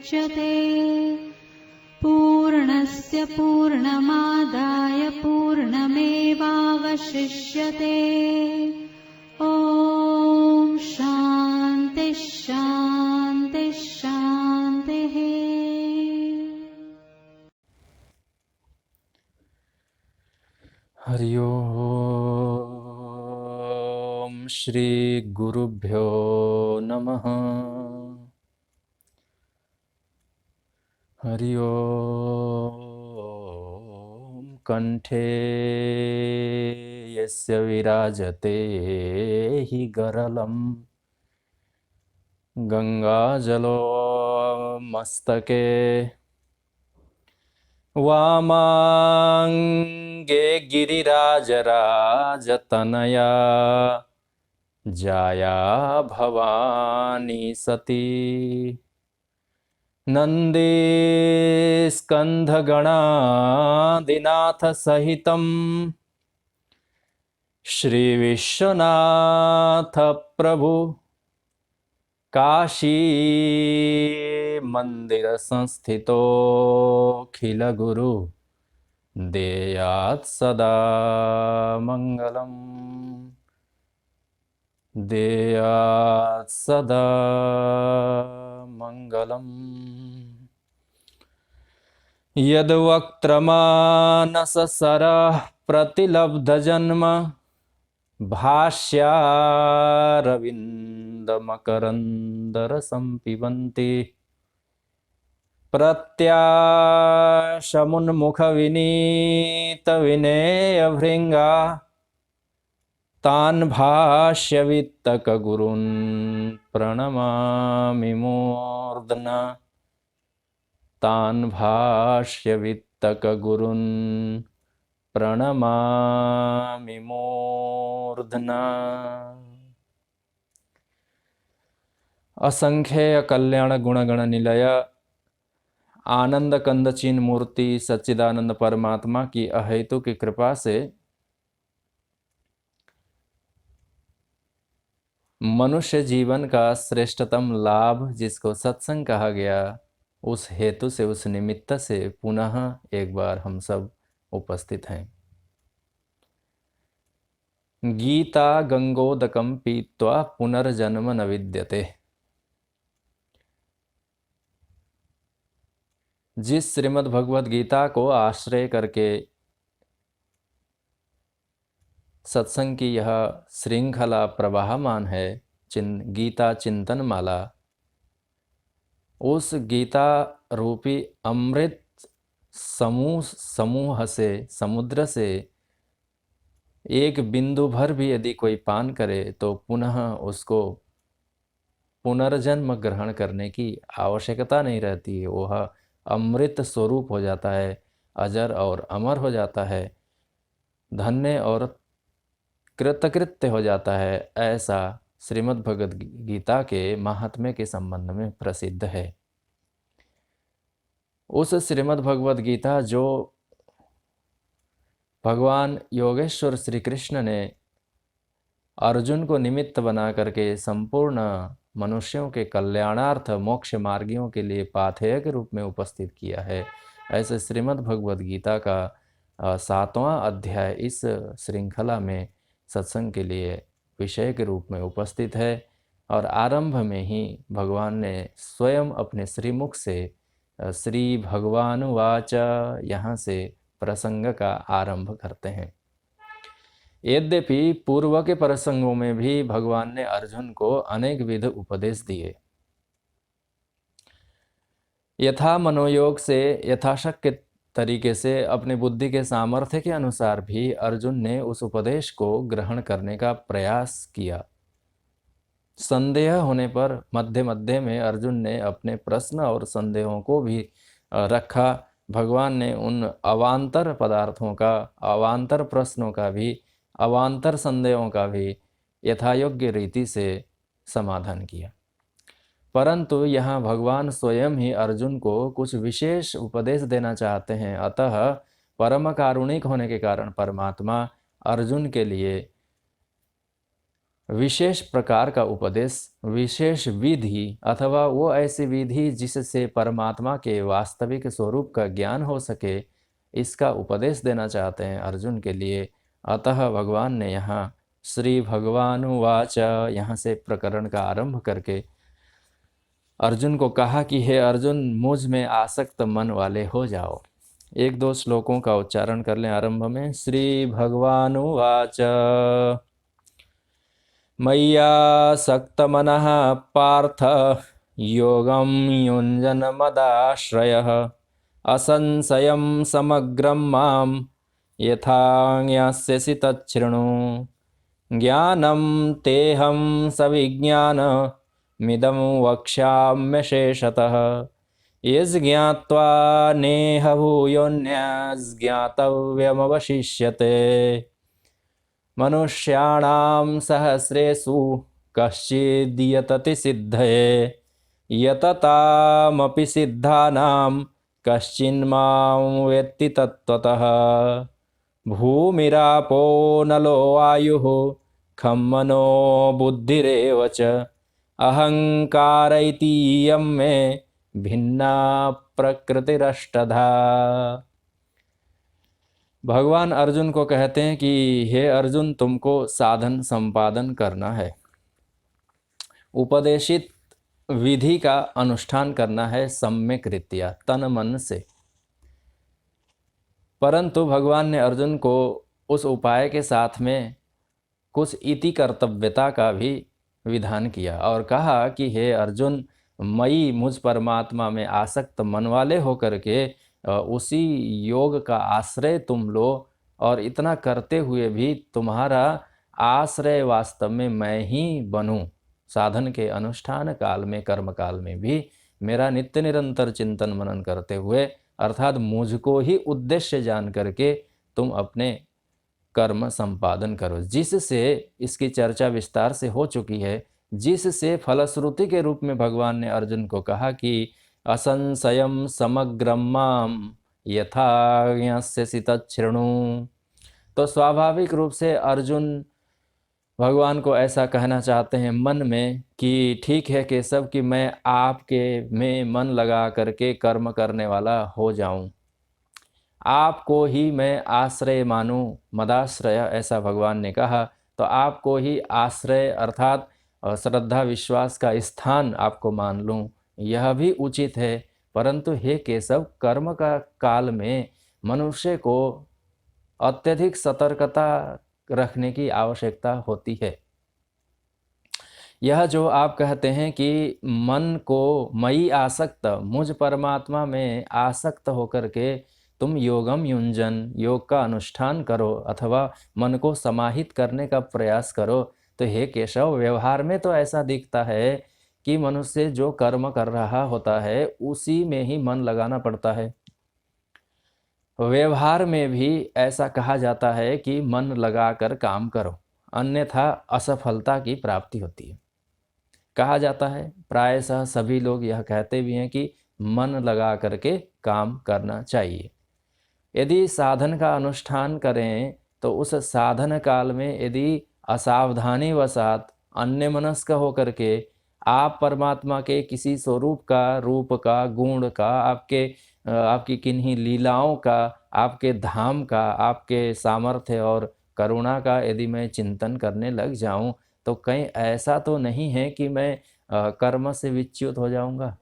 मुच्यते। पूर्णस्य पूर्णमादाय पूर्णमेवावशिष्यते। ॐ शान्ति शान्ति शान्तिः। हरि ओम श्री गुरुभ्यो नमः। हरि ओम कंठे यस्य विराजते हि गरलं गंगाजलो मस्तके वामांगे गिरिराजराजतनया जाया भवानी सती नंदीस्कंधगणादिनाथ सहितं श्री विश्वनाथ प्रभु काशी मंदिर संस्थितो खिल गुरु देयात् सदा मंगलम् देयात् सदा मंगलम्। यद्वक्त्रमानससरः प्रतिलब्धजन्म भाष्यारविन्दमकरन्दरसं पिबन्ति प्रत्याशमुन्मुखविनीतविनेयभृङ्गा तान् भाष्यवित्तकगुरून् प्रणमामि मूर्ध्ना तान् भाष्यवित्तकगुरून् प्रणमामि मूर्ध्ना। असंख्य कल्याण गुणगण निलय आनंद कंदचीन मूर्ति सच्चिदानंद परमात्मा की अहेतु की कृपा से मनुष्य जीवन का श्रेष्ठतम लाभ जिसको सत्संग कहा गया, उस हेतु से, उस निमित्त से पुनः एक बार हम सब उपस्थित हैं। गीता गंगोदकम पीत्वा पुनर्जन्म न विद्यते। जिस श्रीमद् भगवद गीता को आश्रय करके सत्संग की यह श्रृंखला प्रवाहमान है, गीता चिंतन माला, उस गीता रूपी अमृत समूह से, समुद्र से एक बिंदु भर भी यदि कोई पान करे तो पुनः उसको पुनर्जन्म ग्रहण करने की आवश्यकता नहीं रहती है। वह अमृत स्वरूप हो जाता है, अजर और अमर हो जाता है, धन्य और कृतकृत्य हो जाता है। ऐसा श्रीमद् भगवद गीता के महात्म्य के संबंध में प्रसिद्ध है। उस श्रीमद् भगवद गीता जो भगवान योगेश्वर श्री कृष्ण ने अर्जुन को निमित्त बना करके संपूर्ण मनुष्यों के कल्याणार्थ मोक्ष मार्गियों के लिए पाथेय के रूप में उपस्थित किया है, ऐसे श्रीमद् भगवद गीता का 7वां अध्याय इस श्रृंखला में सत्संग के लिए विषय के रूप में उपस्थित है। और आरंभ में ही भगवान ने स्वयं अपने श्रीमुख से श्री भगवान वाच, यहाँ से प्रसंग का आरंभ करते हैं। यद्यपि पूर्व के प्रसंगों में भी भगवान ने अर्जुन को अनेक विध उपदेश दिए, यथा मनोयोग से, यथाशक्य तरीके से, अपनी बुद्धि के सामर्थ्य के अनुसार भी अर्जुन ने उस उपदेश को ग्रहण करने का प्रयास किया। संदेह होने पर मध्य मध्य में अर्जुन ने अपने प्रश्न और संदेहों को भी रखा। भगवान ने उन अवान्तर पदार्थों का, अवान्तर प्रश्नों का भी, अवान्तर संदेहों का भी यथायोग्य रीति से समाधान किया। परंतु यहाँ भगवान स्वयं ही अर्जुन को कुछ विशेष उपदेश देना चाहते हैं। अतः परम कारुणिक होने के कारण परमात्मा अर्जुन के लिए विशेष प्रकार का उपदेश, विशेष विधि अथवा वो ऐसी विधि जिससे परमात्मा के वास्तविक स्वरूप का ज्ञान हो सके, इसका उपदेश देना चाहते हैं अर्जुन के लिए। अतः भगवान ने यहाँ श्री भगवानुवाच यहाँ से प्रकरण का आरंभ करके अर्जुन को कहा कि हे अर्जुन, मुझ में आसक्त मन वाले हो जाओ। एक दो श्लोकों का उच्चारण कर लें आरंभ में। श्री भगवानुवाच मय्यासक्तमनः पार्थ योगं युञ्जन्मदाश्रयः असंशयं समग्रं मां यथा ज्ञास्यसि तच्छृणु। ज्ञानं तेऽहं सविज्ञानमिदं वक्ष्याम्यशेषतः यज्ज्ञात्वा नेह भूयोऽन्यज्ञातव्यमवशिष्यते। मनुष्याणां सहस्रेषु कश्चिद्यतति सिद्धये यततामपि सिद्धानां कश्चिन्मां वेत्ति तत्त्वतः। भूमिरापो नलो वायुः खं मनो बुद्धिरेव च अहंकार इतीयं मे भिन्ना प्रकृतिरष्टधा। भगवान अर्जुन को कहते हैं कि हे अर्जुन, तुमको साधन संपादन करना है, उपदेशित विधि का अनुष्ठान करना है सम्यक रीत्या तन मन से। परंतु भगवान ने अर्जुन को उस उपाय के साथ में कुछ इति कर्तव्यता का भी विधान किया और कहा कि हे अर्जुन, मई मुझ परमात्मा में आसक्त मन वाले होकर के उसी योग का आश्रय तुम लो, और इतना करते हुए भी तुम्हारा आश्रय वास्तव में मैं ही बनूं। साधन के अनुष्ठान काल में, कर्म काल में भी मेरा नित्य निरंतर चिंतन मनन करते हुए, अर्थात मुझको ही उद्देश्य जान करके तुम अपने कर्म संपादन करो, जिससे इसकी चर्चा विस्तार से हो चुकी है, जिससे फलश्रुति के रूप में भगवान ने अर्जुन को कहा कि असंशयम समग्रम माम यथा ज्ञास्यसि तच्छृणु। तो स्वाभाविक रूप से अर्जुन भगवान को ऐसा कहना चाहते हैं मन में कि ठीक है केशव, कि मैं आपके में मन लगा करके कर्म करने वाला हो जाऊं, आपको ही मैं आश्रय मानूं, मदाश्रय ऐसा भगवान ने कहा। तो आपको ही आश्रय अर्थात श्रद्धा विश्वास का स्थान आपको मान लूं, यह भी उचित है। परंतु हे केशव, कर्म का काल में मनुष्य को अत्यधिक सतर्कता रखने की आवश्यकता होती है। यह जो आप कहते हैं कि मन को मई आसक्त, मुझ परमात्मा में आसक्त होकर के तुम योगम युंजन, योग का अनुष्ठान करो अथवा मन को समाहित करने का प्रयास करो, तो हे केशव, व्यवहार में तो ऐसा दिखता है कि मनुष्य जो कर्म कर रहा होता है उसी में ही मन लगाना पड़ता है। व्यवहार में भी ऐसा कहा जाता है कि मन लगाकर काम करो, अन्यथा असफलता की प्राप्ति होती है। कहा जाता है, प्रायशः सभी लोग यह कहते भी हैं कि मन लगा करके काम करना चाहिए। यदि साधन का अनुष्ठान करें तो उस साधन काल में यदि असावधानी वशात अन्यमनस्क होकर के आप परमात्मा के किसी स्वरूप का, रूप का, गुण का, आपकी किन्हीं लीलाओं का, आपके धाम का, आपके सामर्थ्य और करुणा का यदि मैं चिंतन करने लग जाऊं, तो कहीं ऐसा तो नहीं है कि मैं कर्म से विच्युत हो जाऊंगा।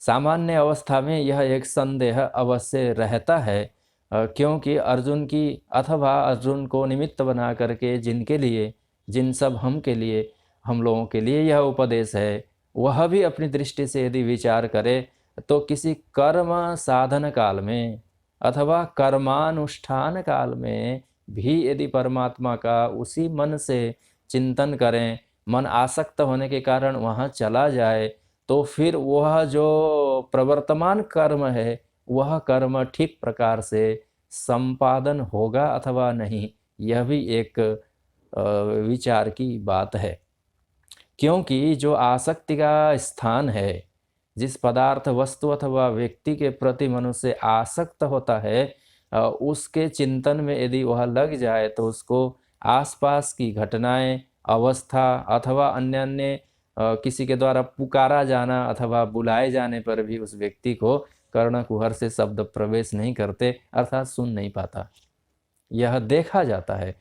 सामान्य अवस्था में यह एक संदेह अवश्य रहता है, क्योंकि अर्जुन की अथवा अर्जुन को निमित्त बना करके जिनके लिए, जिन सब हम के लिए, हम लोगों के लिए यह उपदेश है, वह भी अपनी दृष्टि से यदि विचार करे तो किसी कर्म साधन काल में अथवा कर्मानुष्ठान काल में भी यदि परमात्मा का उसी मन से चिंतन करें, मन आसक्त होने के कारण वहाँ चला जाए, तो फिर वह जो प्रवर्तमान कर्म है वह कर्म ठीक प्रकार से संपादन होगा अथवा नहीं, यह भी एक विचार की बात है। क्योंकि जो आसक्ति का स्थान है, जिस पदार्थ, वस्तु अथवा व्यक्ति के प्रति मनुष्य आसक्त होता है, उसके चिंतन में यदि वह लग जाए तो उसको आसपास की घटनाएं, अवस्था अथवा अन्य अन्य किसी के द्वारा पुकारा जाना अथवा बुलाए जाने पर भी उस व्यक्ति को कर्ण कुहर से शब्द प्रवेश नहीं करते, अर्थात सुन नहीं पाता। यह देखा जाता है।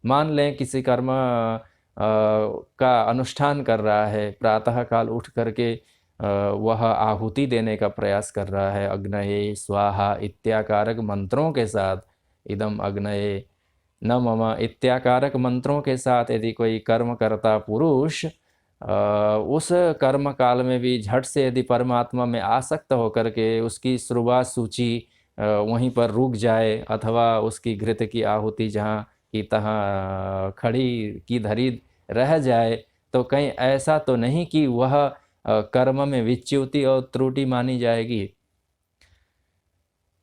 मान लें किसी कर्म का अनुष्ठान कर रहा है, प्रातः काल उठ करके वह आहुति देने का प्रयास कर रहा है, अग्नये स्वाहा इत्याकारक मंत्रों के साथ, इदम अग्नये न मम इत्याकारक मंत्रों के साथ यदि कोई कर्म करता पुरुष उस कर्म काल में भी झट से यदि परमात्मा में आसक्त होकर के उसकी श्रुवा सूची वहीं पर रुक जाए अथवा उसकी घृत की आहुति जहाँ की तहाँ खड़ी की धरी रह जाए, तो कहीं ऐसा तो नहीं कि वह कर्म में विच्युति और त्रुटि मानी जाएगी।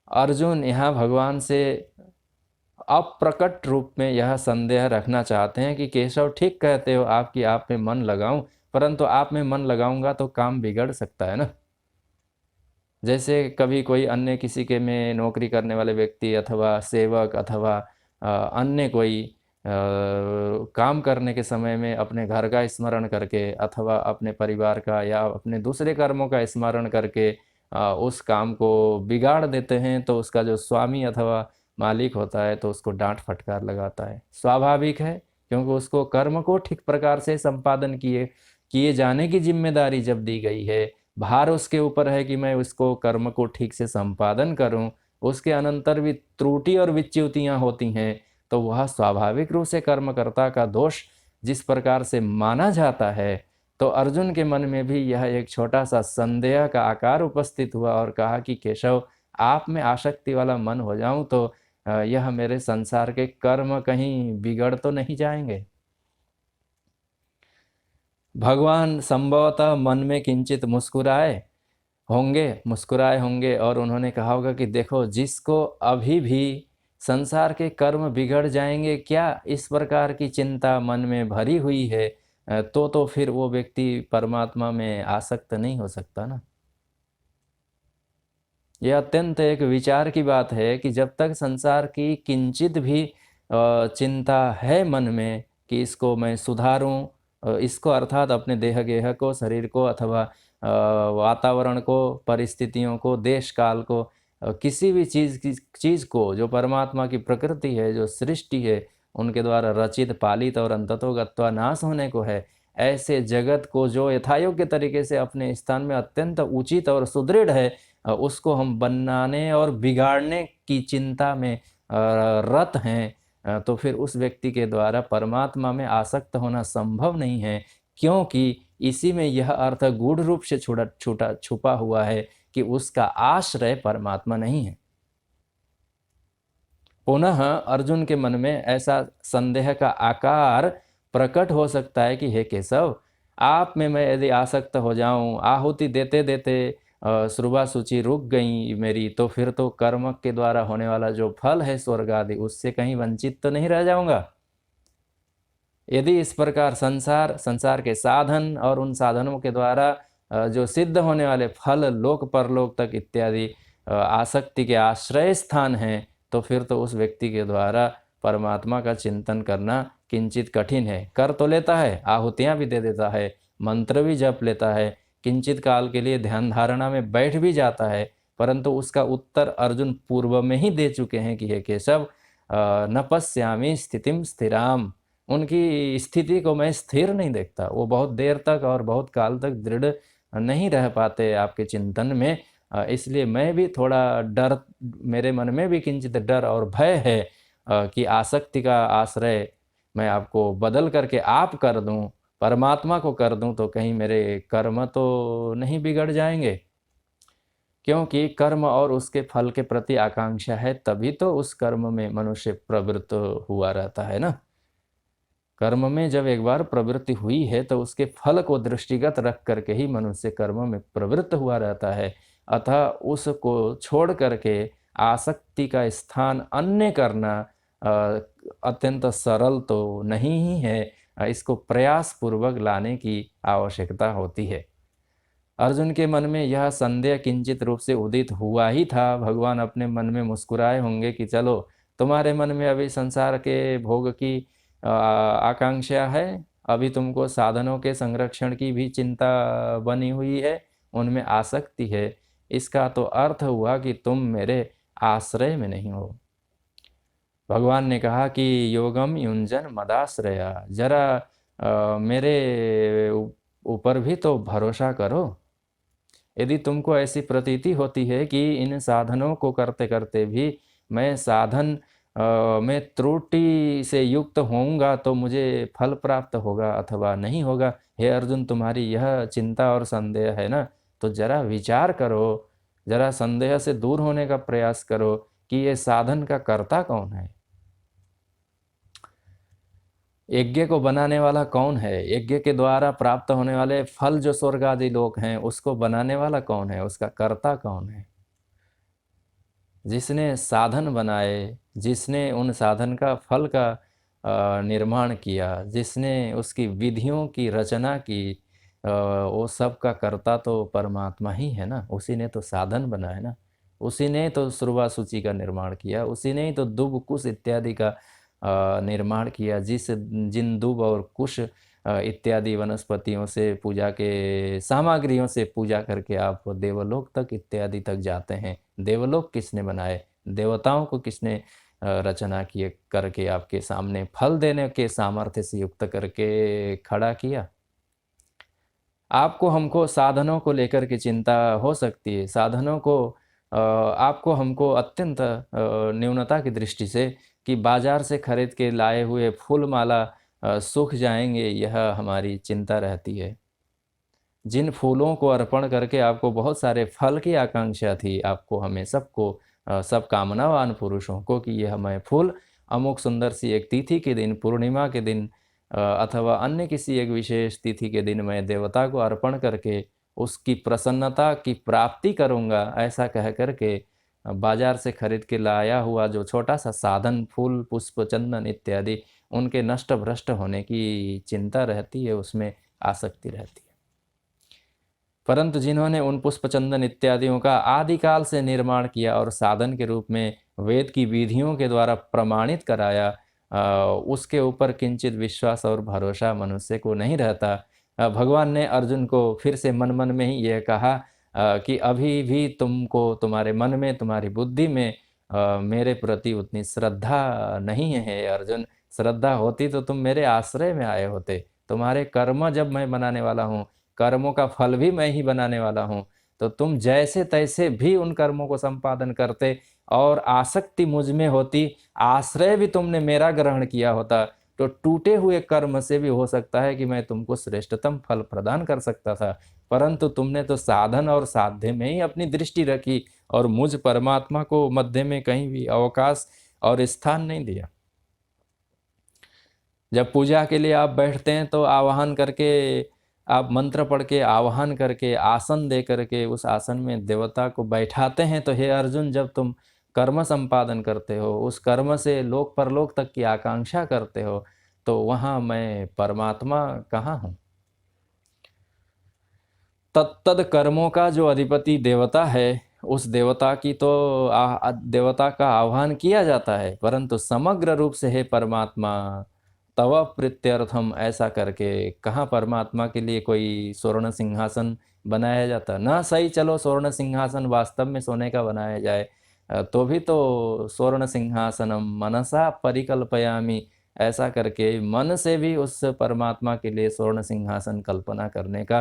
अर्जुन यहाँ भगवान से अप्रकट रूप में यह संदेह रखना चाहते हैं कि केशव ठीक कहते हो, आपकी आप में मन लगाऊं, परंतु आप में मन लगाऊंगा तो काम बिगड़ सकता है ना। जैसे कभी कोई अन्य किसी के में नौकरी करने वाले व्यक्ति अथवा सेवक अथवा अन्य कोई काम करने के समय में अपने घर का स्मरण करके अथवा अपने परिवार का या अपने दूसरे कर्मों का स्मरण करके उस काम को बिगाड़ देते हैं, तो उसका जो स्वामी अथवा मालिक होता है तो उसको डांट फटकार लगाता है। स्वाभाविक है, क्योंकि उसको कर्म को ठीक प्रकार से संपादन किए जाने की जिम्मेदारी जब दी गई है, भार उसके ऊपर है कि मैं उसको कर्म को ठीक से संपादन करूं, उसके अनंतर भी त्रुटि और विच्युतियां होती हैं, तो वह स्वाभाविक रूप से कर्मकर्ता का दोष जिस प्रकार से माना जाता है, तो अर्जुन के मन में भी यह एक छोटा सा संदेह का आकार उपस्थित हुआ और कहा कि केशव, आप में आसक्ति वाला मन हो जाऊं तो यह मेरे संसार के कर्म कहीं बिगड़ तो नहीं जाएंगे। भगवान संभवतः मन में किंचित मुस्कुराए होंगे और उन्होंने कहा होगा कि देखो, जिसको अभी भी संसार के कर्म बिगड़ जाएंगे क्या इस प्रकार की चिंता मन में भरी हुई है, तो फिर वो व्यक्ति परमात्मा में आसक्त नहीं हो सकता ना। यह अत्यंत एक विचार की बात है कि जब तक संसार की किंचित भी चिंता है मन में कि इसको मैं सुधारूं, इसको अर्थात अपने देह गेह को, शरीर को अथवा वातावरण को, परिस्थितियों को, देश काल को, किसी भी चीज़ को जो परमात्मा की प्रकृति है, जो सृष्टि है, उनके द्वारा रचित, पालित और अंततो गत्वा नाश होने को है, ऐसे जगत को जो यथायोग्य तरीके से अपने स्थान में अत्यंत उचित और सुदृढ़ है, उसको हम बनाने और बिगाड़ने की चिंता में रत हैं, तो फिर उस व्यक्ति के द्वारा परमात्मा में आसक्त होना संभव नहीं है, क्योंकि इसी में यह अर्थ गूढ़ रूप से छुपा हुआ है कि उसका आश्रय परमात्मा नहीं है। पुनः अर्जुन के मन में ऐसा संदेह का आकार प्रकट हो सकता है कि हे केशव, आप में मैं यदि आसक्त हो जाऊं, आहुति देते देते श्रुवा सूची रुक गई मेरी, तो फिर तो कर्म के द्वारा होने वाला जो फल है स्वर्ग आदि, उससे कहीं वंचित तो नहीं रह जाऊंगा। यदि इस प्रकार संसार के साधन और उन साधनों के द्वारा जो सिद्ध होने वाले फल लोक परलोक तक इत्यादि आसक्ति के आश्रय स्थान हैं, तो फिर तो उस व्यक्ति के द्वारा परमात्मा का चिंतन करना किंचित कठिन है। कर तो लेता है, आहुतियाँ भी दे देता है, मंत्र भी जप लेता है, किंचित काल के लिए ध्यान धारणा में बैठ भी जाता है, परंतु उसका उत्तर अर्जुन पूर्व में ही दे चुके हैं कि हे केशव, न पश्यामि स्थितिम स्थिराम, उनकी स्थिति को मैं स्थिर नहीं देखता, वो बहुत देर तक और बहुत काल तक दृढ़ नहीं रह पाते आपके चिंतन में, इसलिए मैं भी थोड़ा डर, मेरे मन में भी किंचित डर और भय है कि आसक्ति का आश्रय मैं आपको बदल करके आप कर दूं, परमात्मा को कर दूं, तो कहीं मेरे कर्म तो नहीं बिगड़ जाएंगे। क्योंकि कर्म और उसके फल के प्रति आकांक्षा है, तभी तो उस कर्म में मनुष्य प्रवृत्त हुआ रहता है ना। कर्म में जब एक बार प्रवृत्ति हुई है तो उसके फल को दृष्टिगत रख करके ही मनुष्य कर्म में प्रवृत्त हुआ रहता है। अतः उसको छोड़ करके आसक्ति का स्थान अन्य करना अत्यंत सरल तो नहीं ही है, इसको प्रयास पूर्वक लाने की आवश्यकता होती है। अर्जुन के मन में यह संदेह किंचित रूप से उदित हुआ ही था। भगवान अपने मन में मुस्कुराए होंगे कि चलो, तुम्हारे मन में अभी संसार के भोग की आकांक्षा है, अभी तुमको साधनों के संरक्षण की भी चिंता बनी हुई है, उनमें आसक्ति है। इसका तो अर्थ हुआ कि तुम मेरे आश्रय में नहीं हो। भगवान ने कहा कि योगम युंजन मदाश्रया, जरा मेरे ऊपर भी तो भरोसा करो। यदि तुमको ऐसी प्रतीति होती है कि इन साधनों को करते करते भी मैं साधन में त्रुटि से युक्त होऊंगा तो मुझे फल प्राप्त होगा अथवा नहीं होगा, हे अर्जुन तुम्हारी यह चिंता और संदेह है ना, तो जरा विचार करो, जरा संदेह से दूर होने का प्रयास करो कि ये साधन का कर्ता कौन है, यज्ञ को बनाने वाला कौन है, यज्ञ के द्वारा प्राप्त होने वाले फल जो स्वर्ग आदि लोक हैं उसको बनाने वाला कौन है, उसका कर्ता कौन है। जिसने साधन बनाए, जिसने उन साधन का फल का निर्माण किया, जिसने उसकी विधियों की रचना की, वो सब का कर्ता तो परमात्मा ही है ना। उसी ने तो साधन बनाए ना, उसी ने तो श्रुवा सूची का निर्माण किया, उसी ने ही तो दुब कुश इत्यादि का निर्माण किया। जिन दुब और कुश इत्यादि वनस्पतियों से पूजा के सामग्रियों से पूजा करके आप देवलोक तक इत्यादि तक जाते हैं। देवलोक किसने बनाए, देवताओं को किसने रचना किए करके आपके सामने फल देने के सामर्थ्य से युक्त करके खड़ा किया। आपको हमको साधनों को लेकर के चिंता हो सकती है, साधनों को आपको हमको अत्यंत न्यूनता की दृष्टि से कि बाजार से खरीद के लाए हुए फूल माला सूख जाएंगे, यह हमारी चिंता रहती है। जिन फूलों को अर्पण करके आपको बहुत सारे फल की आकांक्षा थी, आपको हमें सबको सब कामनावान पुरुषों को कि यह हमें फूल अमुक सुंदर सी एक तिथि के दिन, पूर्णिमा के दिन अथवा अन्य किसी एक विशेष तिथि के दिन मैं देवता को अर्पण करके उसकी प्रसन्नता की प्राप्ति करूंगा, ऐसा कह करके बाजार से खरीद के लाया हुआ जो छोटा सा साधन फूल पुष्प चंदन इत्यादि, उनके नष्ट भ्रष्ट होने की चिंता रहती है, उसमें आसक्ति रहती है। परंतु जिन्होंने उन पुष्प चंदन इत्यादियों का आदिकाल से निर्माण किया और साधन के रूप में वेद की विधियों के द्वारा प्रमाणित कराया, उसके ऊपर किंचित विश्वास और भरोसा मनुष्य को नहीं रहता। भगवान ने अर्जुन को फिर से मन मन में ही यह कहा कि अभी भी तुमको तुम्हारे मन में, तुम्हारी बुद्धि में मेरे प्रति उतनी श्रद्धा नहीं है अर्जुन। श्रद्धा होती तो तुम मेरे आश्रय में आए होते। तुम्हारे कर्म जब मैं बनाने वाला हूँ, कर्मों का फल भी मैं ही बनाने वाला हूँ, तो तुम जैसे तैसे भी उन कर्मों को संपादन करते और आसक्ति मुझ में होती, आश्रय भी तुमने मेरा ग्रहण किया होता, तो टूटे हुए कर्म से भी हो सकता है कि मैं तुमको श्रेष्ठतम फल प्रदान कर सकता था। परंतु तुमने तो साधन और साध्य में ही अपनी दृष्टि रखी और मुझ परमात्मा को मध्य में कहीं भी अवकाश और स्थान नहीं दिया। जब पूजा के लिए आप बैठते हैं तो आवाहन करके, आप मंत्र पढ़ के आवाहन करके आसन दे करके उस आसन में देवता को बैठाते हैं। तो हे अर्जुन, जब तुम कर्म संपादन करते हो, उस कर्म से लोक परलोक तक की आकांक्षा करते हो, तो वहाँ मैं परमात्मा कहाँ हूँ। तत्तद कर्मों का जो अधिपति देवता है, उस देवता की तो देवता का आह्वान किया जाता है, परंतु समग्र रूप से हे परमात्मा तव प्रीत्यर्थम ऐसा करके कहाँ परमात्मा के लिए कोई स्वर्ण सिंहासन बनाया जाता ना। सही, चलो स्वर्ण सिंहासन वास्तव में सोने का बनाया जाए तो भी तो स्वर्ण सिंहासनम मनसा परिकल्पयामि ऐसा करके मन से भी उस परमात्मा के लिए स्वर्ण सिंहासन कल्पना करने का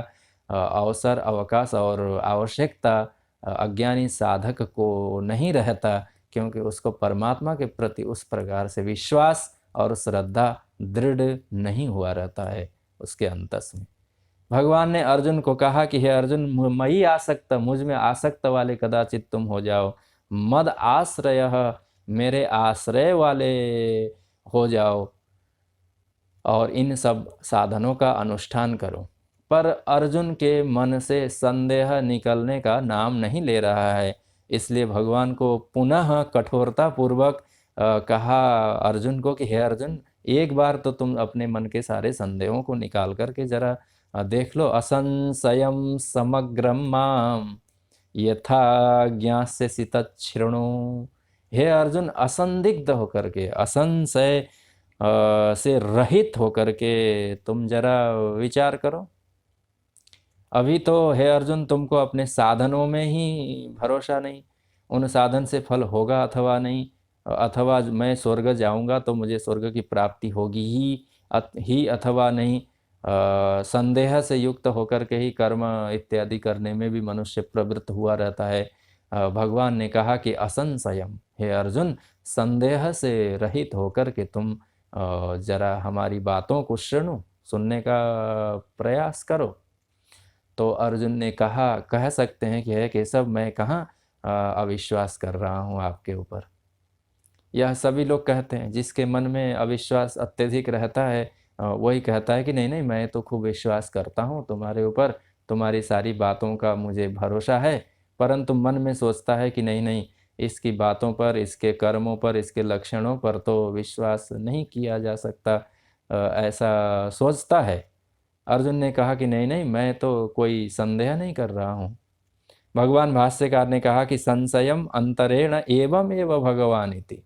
अवसर, अवकाश और आवश्यकता अज्ञानी साधक को नहीं रहता, क्योंकि उसको परमात्मा के प्रति उस प्रकार से विश्वास और श्रद्धा दृढ़ नहीं हुआ रहता है उसके अंतस में। भगवान ने अर्जुन को कहा कि हे अर्जुन, मई आसक्त, मुझ में आसक्त वाले कदाचित तुम हो जाओ, मद आश्रय, मेरे आश्रय वाले हो जाओ और इन सब साधनों का अनुष्ठान करो। पर अर्जुन के मन से संदेह निकलने का नाम नहीं ले रहा है, इसलिए भगवान को पुनः कठोरता पूर्वक कहा अर्जुन को कि हे अर्जुन, एक बार तो तुम अपने मन के सारे संदेहों को निकाल करके जरा देख लो। असंशयम समग्रम माम यथा ज्ञास्यसि तच्छृणु। हे अर्जुन, असंदिग्ध होकर के, असंशय से रहित होकर के तुम जरा विचार करो। अभी तो हे अर्जुन तुमको अपने साधनों में ही भरोसा नहीं, उन साधन से फल होगा अथवा नहीं, अथवा मैं स्वर्ग जाऊंगा तो मुझे स्वर्ग की प्राप्ति होगी ही अथवा नहीं। संदेह से युक्त होकर के ही कर्म इत्यादि करने में भी मनुष्य प्रवृत्त हुआ रहता है। भगवान ने कहा कि असंशयम, हे अर्जुन संदेह से रहित होकर के तुम जरा हमारी बातों को सुनने का प्रयास करो। तो अर्जुन ने कहा, कह सकते हैं कि हे केशव मैं कहाँ अविश्वास कर रहा हूँ आपके ऊपर। यह सभी लोग कहते हैं, जिसके मन में अविश्वास अत्यधिक रहता है वही कहता है कि नहीं नहीं मैं तो खूब विश्वास करता हूँ तुम्हारे ऊपर, तुम्हारी सारी बातों का मुझे भरोसा है, परंतु मन में सोचता है कि नहीं नहीं इसकी बातों पर, इसके कर्मों पर, इसके लक्षणों पर तो विश्वास नहीं किया जा सकता, ऐसा सोचता है। अर्जुन ने कहा कि नहीं नहीं मैं तो कोई संदेह नहीं कर रहा हूँ। भगवान भाष्यकार ने कहा कि संशयम अंतरेण एवं एव भगवान इति,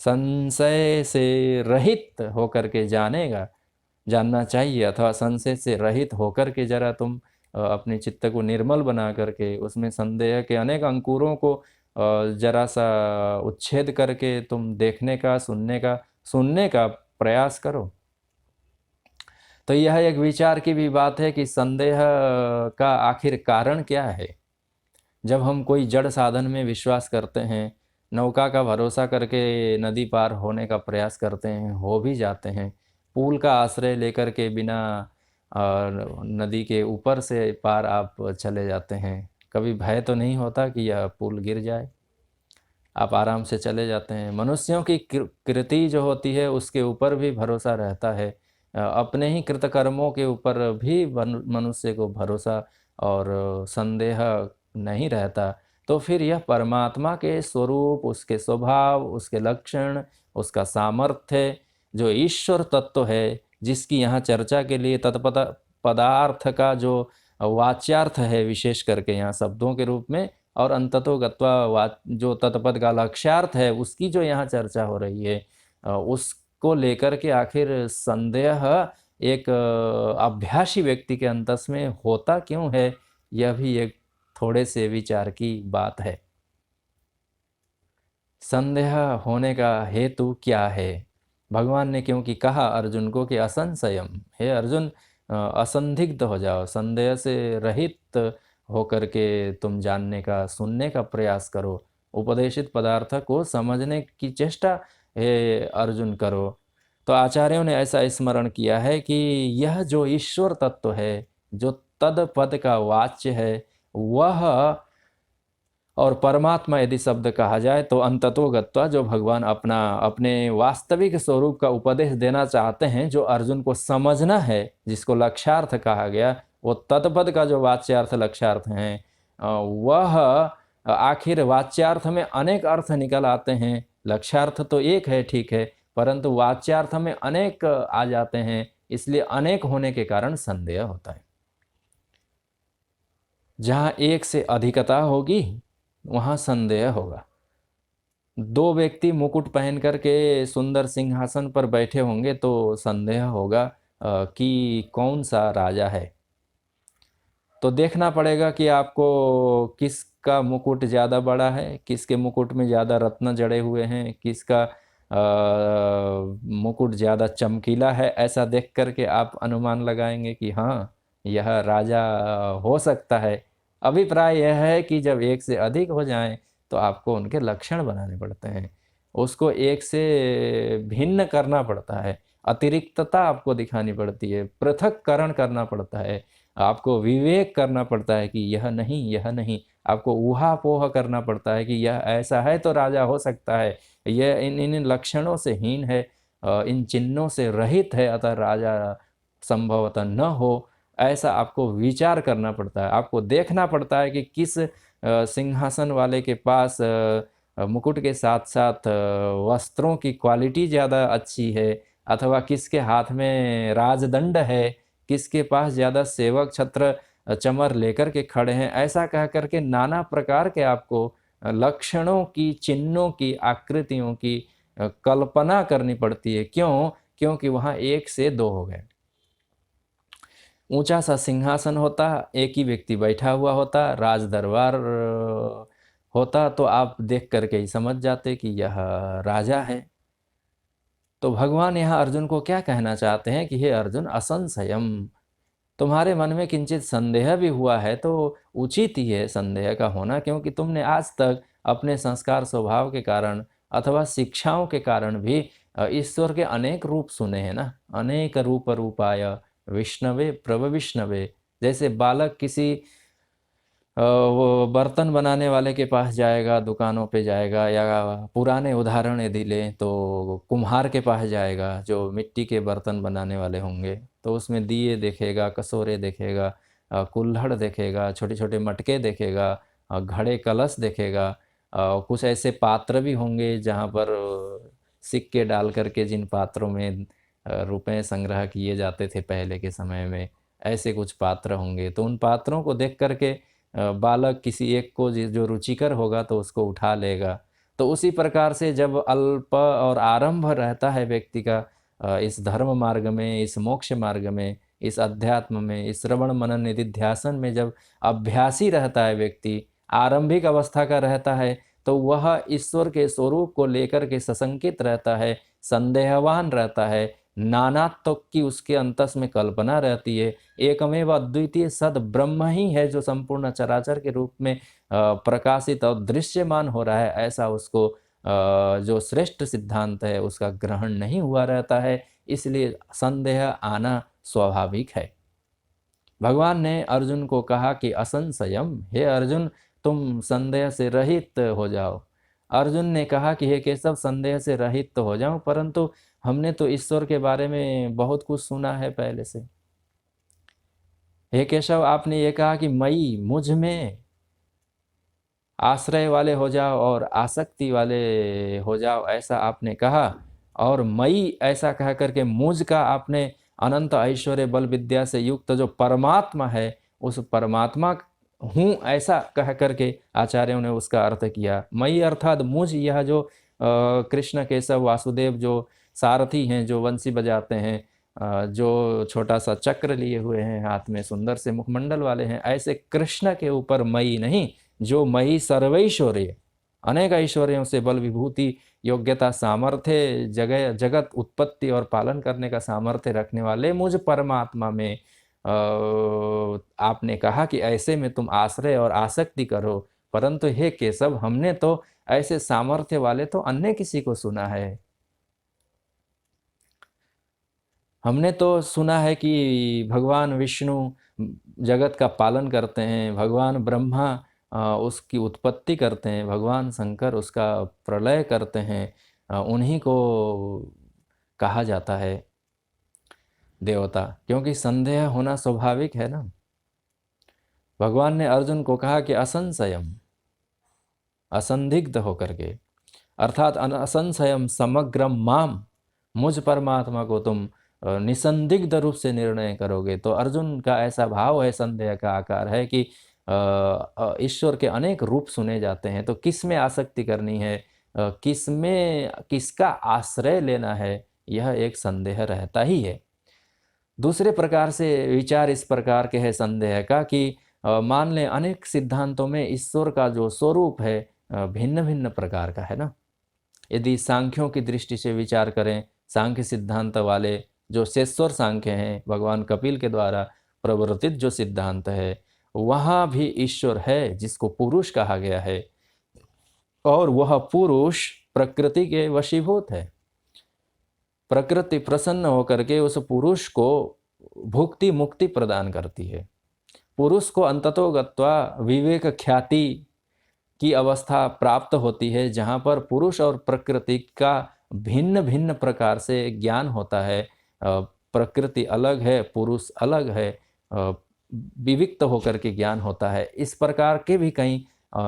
संशय से रहित होकर के जानना चाहिए, अथवा संशय से रहित होकर के जरा तुम अपने चित्त को निर्मल बना करके उसमें संदेह के अनेक अंकुरों को जरा सा उच्छेद करके तुम देखने का, सुनने का प्रयास करो। तो यह एक विचार की भी बात है कि संदेह का आखिर कारण क्या है। जब हम कोई जड़ साधन में विश्वास करते हैं, नौका का भरोसा करके नदी पार होने का प्रयास करते हैं, हो भी जाते हैं, पुल का आश्रय लेकर के बिना नदी के ऊपर से पार आप चले जाते हैं, कभी भय तो नहीं होता कि यह पुल गिर जाए, आप आराम से चले जाते हैं। मनुष्यों की कृति जो होती है उसके ऊपर भी भरोसा रहता है, अपने ही कृतकर्मों के ऊपर भी मनुष्य को भरोसा और संदेह नहीं रहता। तो फिर यह परमात्मा के स्वरूप, उसके स्वभाव, उसके लक्षण, उसका सामर्थ्य, जो ईश्वर तत्व है जिसकी यहाँ चर्चा के लिए पदार्थ का जो वाच्यार्थ है विशेष करके यहाँ शब्दों के रूप में, और अंततो गत्वा जो तत्पद का लक्ष्यार्थ है उसकी जो यहाँ चर्चा हो रही है, उसको लेकर के आखिर संदेह एक अभ्यासी व्यक्ति के अंतस में होता क्यों है, यह भी एक थोड़े से विचार की बात है। संदेह होने का हेतु क्या है? भगवान ने क्योंकि कहा अर्जुन को कि असंशयम, हे अर्जुन असंदिग्ध हो जाओ, संदेह से रहित होकर के तुम जानने का, सुनने का प्रयास करो, उपदेशित पदार्थ को समझने की चेष्टा हे अर्जुन करो। तो आचार्यों ने ऐसा स्मरण किया है कि यह जो ईश्वर तत्व है, जो तद पद का वाच्य है, वह और परमात्मा यदि शब्द कहा जाए तो अंततो गत्वा जो भगवान अपने वास्तविक स्वरूप का उपदेश देना चाहते हैं, जो अर्जुन को समझना है, जिसको लक्ष्यार्थ कहा गया, वो तत्पद का जो वाच्यार्थ लक्ष्यार्थ हैं, वह आखिर वाच्यार्थ में अनेक अर्थ निकल आते हैं। लक्ष्यार्थ तो एक है, ठीक है, परंतु वाच्यार्थ में अनेक आ जाते हैं, इसलिए अनेक होने के कारण संदेह होता है। जहाँ एक से अधिकता होगी वहाँ संदेह होगा। दो व्यक्ति मुकुट पहन करके सुंदर सिंहासन पर बैठे होंगे तो संदेह होगा कि कौन सा राजा है। तो देखना पड़ेगा कि आपको किसका मुकुट ज़्यादा बड़ा है, किसके मुकुट में ज़्यादा रत्न जड़े हुए हैं, किसका मुकुट ज़्यादा चमकीला है। ऐसा देख करके आप अनुमान लगाएंगे कि हाँ यह राजा हो सकता है। अभिप्राय यह है कि जब एक से अधिक हो जाएं तो आपको उनके लक्षण बनाने पड़ते हैं, उसको एक से भिन्न करना पड़ता है, अतिरिक्तता आपको दिखानी पड़ती है, पृथक्करण करना पड़ता है, आपको विवेक करना पड़ता है कि यह नहीं, यह नहीं, आपको ऊहापोह करना पड़ता है कि यह ऐसा है तो राजा हो सकता है, यह इन लक्षणों से हीन है, इन चिन्हों से रहित है, अतः राजा संभवतः न हो। ऐसा आपको विचार करना पड़ता है, आपको देखना पड़ता है कि किस सिंहासन वाले के पास मुकुट के साथ साथ वस्त्रों की क्वालिटी ज़्यादा अच्छी है, अथवा किसके हाथ में राजदंड है, किसके पास ज़्यादा सेवक छत्र चमर लेकर के खड़े हैं। ऐसा कह करके नाना प्रकार के आपको लक्षणों की, चिन्हों की, आकृतियों की कल्पना करनी पड़ती है। क्यों? क्योंकि वहाँ 1 से 2 हो गए। ऊंचा सा सिंहासन होता, एक ही व्यक्ति बैठा हुआ होता, राज दरबार होता, तो आप देख करके ही समझ जाते कि यह राजा है। तो भगवान यहाँ अर्जुन को क्या कहना चाहते हैं कि हे अर्जुन, असंशयम, तुम्हारे मन में किंचित संदेह भी हुआ है तो उचित ही है संदेह का होना, क्योंकि तुमने आज तक अपने संस्कार स्वभाव के कारण अथवा शिक्षाओं के कारण भी ईश्वर के अनेक रूप सुने हैं ना। अनेक रूप रूपाय विष्णवे प्रभ विष्णवे। जैसे बालक किसी वो बर्तन बनाने वाले के पास जाएगा, दुकानों पे जाएगा, या पुराने उदाहरण यदि लें तो कुम्हार के पास जाएगा जो मिट्टी के बर्तन बनाने वाले होंगे, तो उसमें दिए देखेगा, कसोरे देखेगा, कुल्हड़ देखेगा, छोटे छोटे मटके देखेगा, घड़े कलश देखेगा, कुछ ऐसे पात्र भी होंगे जहाँ पर सिक्के डाल करके जिन पात्रों में रुपए संग्रह किए जाते थे पहले के समय में, ऐसे कुछ पात्र होंगे। तो उन पात्रों को देख करके बालक किसी एक को जो रुचिकर होगा तो उसको उठा लेगा। तो उसी प्रकार से जब अल्प और आरंभ रहता है व्यक्ति का इस धर्म मार्ग में, इस मोक्ष मार्ग में, इस अध्यात्म में, इस श्रवण मनन निधिध्यासन में जब अभ्यासी रहता है व्यक्ति, आरंभिक अवस्था का रहता है, तो वह ईश्वर के स्वरूप को लेकर के सशंकित रहता है, संदेहवान रहता है, नानात्व की उसके अंतस में कल्पना रहती है। एकमेव अद्वितीय सद ब्रह्म ही है जो संपूर्ण चराचर के रूप में प्रकाशित और दृश्यमान हो रहा है, ऐसा उसको जो श्रेष्ठ सिद्धांत है उसका ग्रहण नहीं हुआ रहता है। इसलिए संदेह आना स्वाभाविक है। भगवान ने अर्जुन को कहा कि असंशयम, हे अर्जुन तुम संदेह से रहित हो जाओ। अर्जुन ने कहा कि हे केशव, संदेह से रहित तो हो जाऊं, परंतु हमने तो ईश्वर के बारे में बहुत कुछ सुना है पहले से। हे केशव, आपने ये कहा कि मई, मुझ में आश्रय वाले हो जाओ और आसक्ति वाले हो जाओ, ऐसा आपने कहा। और मई ऐसा कह करके मुझ का आपने अनंत ऐश्वर्य बल विद्या से युक्त जो परमात्मा है, उस परमात्मा हूँ ऐसा कह करके आचार्यों ने उसका अर्थ किया। मई अर्थात मुझ, यह जो कृष्ण केशव वासुदेव जो सारथी हैं, जो वंशी बजाते हैं, जो छोटा सा चक्र लिए हुए हैं हाथ में, सुंदर से मुखमंडल वाले हैं, ऐसे कृष्ण के ऊपर मई नहीं, जो मई सर्वैश्वर्य, अनेक ऐश्वर्यों से बल विभूति योग्यता सामर्थ्य जगत उत्पत्ति और पालन करने का सामर्थ्य रखने वाले मुझ परमात्मा में आपने कहा कि ऐसे में तुम आश्रय और आसक्ति करो। परंतु हे केशव, हमने तो ऐसे सामर्थ्य वाले तो अन्य किसी को सुना है। हमने तो सुना है कि भगवान विष्णु जगत का पालन करते हैं, भगवान ब्रह्मा उसकी उत्पत्ति करते हैं, भगवान शंकर उसका प्रलय करते हैं। उन्हीं को कहा जाता है देवता, क्योंकि संदेह होना स्वाभाविक है ना। भगवान ने अर्जुन को कहा कि असंशयम, असंदिग्ध होकर के, अर्थात असंशयम समग्रम माम, मुझ परमात्मा को तुम निसंदिग्ध रूप से निर्णय करोगे। तो अर्जुन का ऐसा भाव है, संदेह का आकार है कि ईश्वर के अनेक रूप सुने जाते हैं, तो किस में आसक्ति करनी है, किस में किसका आश्रय लेना है, यह एक संदेह रहता ही है। दूसरे प्रकार से विचार इस प्रकार के है संदेह का कि मान लें अनेक सिद्धांतों में ईश्वर का जो स्वरूप है भिन्न भिन्न प्रकार का है ना। यदि सांख्यों की दृष्टि से विचार करें, सांख्य सिद्धांत वाले जो शेश्वर सांख्य हैं, भगवान कपिल के द्वारा प्रवर्तित जो सिद्धांत है, वहाँ भी ईश्वर है जिसको पुरुष कहा गया है, और वह पुरुष प्रकृति के वशीभूत है। प्रकृति प्रसन्न होकर के उस पुरुष को भुक्ति मुक्ति प्रदान करती है। पुरुष को अंततो गत्वा विवेक ख्याति की अवस्था प्राप्त होती है, जहाँ पर पुरुष और प्रकृति का भिन्न भिन्न प्रकार से ज्ञान होता है। प्रकृति अलग है, पुरुष अलग है, विविक्त होकर के ज्ञान होता है। इस प्रकार के भी कई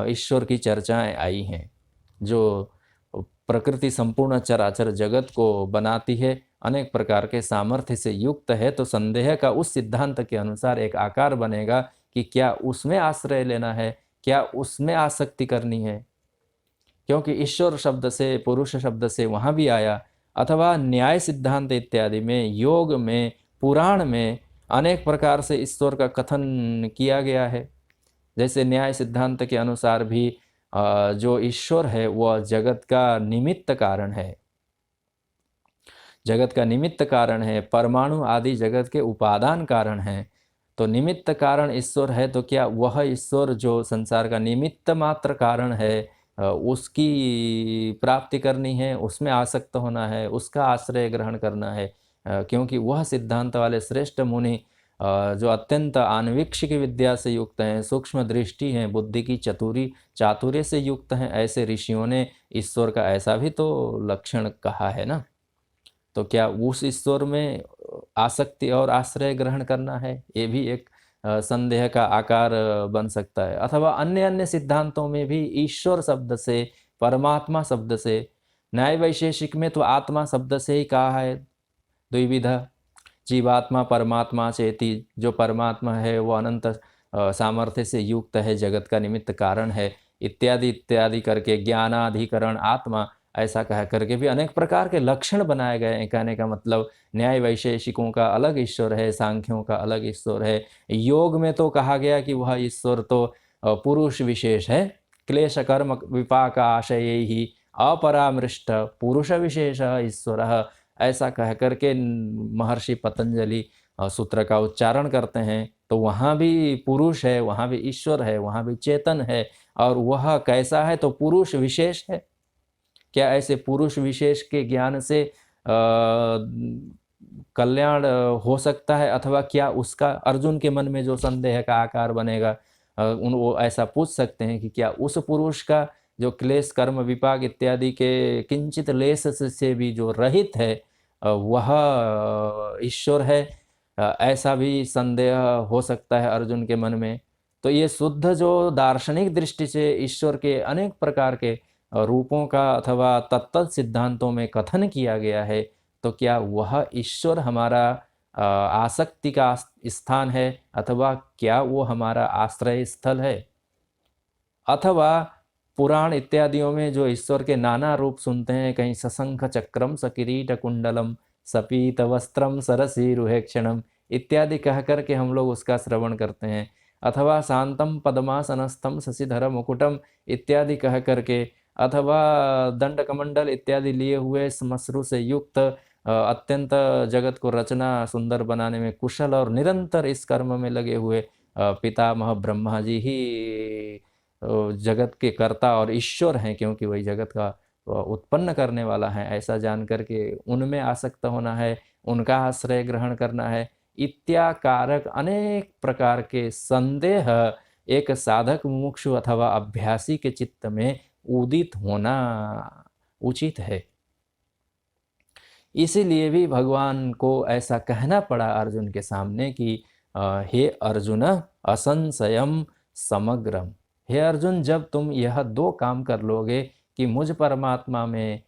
ईश्वर की चर्चाएं आई हैं। जो प्रकृति संपूर्ण चराचर जगत को बनाती है, अनेक प्रकार के सामर्थ्य से युक्त है, तो संदेह का उस सिद्धांत के अनुसार एक आकार बनेगा कि क्या उसमें आश्रय लेना है, क्या उसमें आसक्ति करनी है। क्योंकि ईश्वर शब्द से, पुरुष शब्द से वहाँ भी आया, अथवा न्याय सिद्धांत इत्यादि में, योग में, पुराण में अनेक प्रकार से ईश्वर का कथन किया गया है। जैसे न्याय सिद्धांत के अनुसार भी जो ईश्वर है वह जगत का निमित्त कारण है, जगत का निमित्त कारण है, परमाणु आदि जगत के उपादान कारण हैं। तो निमित्त कारण ईश्वर है, तो क्या वह ईश्वर जो संसार का निमित्त मात्र कारण है उसकी प्राप्ति करनी है, उसमें आसक्त होना है, उसका आश्रय ग्रहण करना है, क्योंकि वह सिद्धांत वाले श्रेष्ठ मुनि जो अत्यंत आन्वीक्षिक विद्या से युक्त हैं, सूक्ष्म दृष्टि हैं, बुद्धि की चातुर्य से युक्त हैं, ऐसे ऋषियों ने ईश्वर का ऐसा भी तो लक्षण कहा है ना। तो क्या उस ईश्वर में आसक्ति और आश्रय ग्रहण करना है, ये भी एक संदेह का आकार बन सकता है। अथवा अन्य अन्य सिद्धांतों में भी ईश्वर शब्द से, परमात्मा शब्द से, न्याय वैशेषिक में तो आत्मा शब्द से ही कहा है द्विविधा, जीवात्मा परमात्मा चेति, जो परमात्मा है वो अनंत सामर्थ्य से युक्त है, जगत का निमित्त कारण है, इत्यादि इत्यादि करके ज्ञानाधिकरण आत्मा, ऐसा कह करके भी अनेक प्रकार के लक्षण बनाए गए हैं। कहने का मतलब न्याय वैशेषिकों का अलग ईश्वर है, सांख्यों का अलग ईश्वर है। योग में तो कहा गया कि वह ईश्वर तो पुरुष विशेष है, क्लेश कर्म विपाक आशय ही अपरामृष्ट पुरुष विशेष ईश्वर, ऐसा कह करके महर्षि पतंजलि सूत्र का उच्चारण करते हैं। तो वहाँ भी पुरुष है, वहाँ भी ईश्वर है, वहाँ भी चेतन है, और वह कैसा है, तो पुरुष विशेष है। क्या ऐसे पुरुष विशेष के ज्ञान से कल्याण हो सकता है, अथवा क्या उसका, अर्जुन के मन में जो संदेह का आकार बनेगा, वो ऐसा पूछ सकते हैं कि क्या उस पुरुष का जो क्लेश कर्म विपाक इत्यादि के किंचित लेस से भी जो रहित है वह ईश्वर है, ऐसा भी संदेह हो सकता है अर्जुन के मन में। तो ये शुद्ध जो दार्शनिक दृष्टि से ईश्वर के अनेक प्रकार के रूपों का अथवा तत्त सिद्धांतों में कथन किया गया है, तो क्या वह ईश्वर हमारा आसक्ति का स्थान है, अथवा क्या वो हमारा आश्रय स्थल है? अथवा पुराण इत्यादियों में जो ईश्वर के नाना रूप सुनते हैं, कहीं सशंख चक्रम सकिरीट कुंडलम सपीत वस्त्रम सरसीरुहेक्षणम इत्यादि कह करके हम लोग उसका श्रवण करते हैं, अथवा शांतम पद्मासनस्थम शशिधर मुकुटम इत्यादि कह करके, अथवा दंड कमंडल इत्यादि लिए हुए श्मश्रु से युक्त अत्यंत जगत को रचना सुंदर बनाने में कुशल और निरंतर इस कर्म में लगे हुए पितामह ब्रह्मा जी ही जगत के कर्ता और ईश्वर हैं, क्योंकि वही जगत का उत्पन्न करने वाला है, ऐसा जान करके उनमें आसक्त होना है, उनका आश्रय ग्रहण करना है, इत्याकारक अनेक प्रकार के संदेह एक साधक मुमुक्षु अथवा अभ्यासी के चित्त में उदित होना उचित है। इसीलिए भी भगवान को ऐसा कहना पड़ा अर्जुन के सामने कि हे अर्जुन असंशयम समग्रम, हे अर्जुन जब तुम यह दो काम कर लोगे कि मुझ परमात्मा में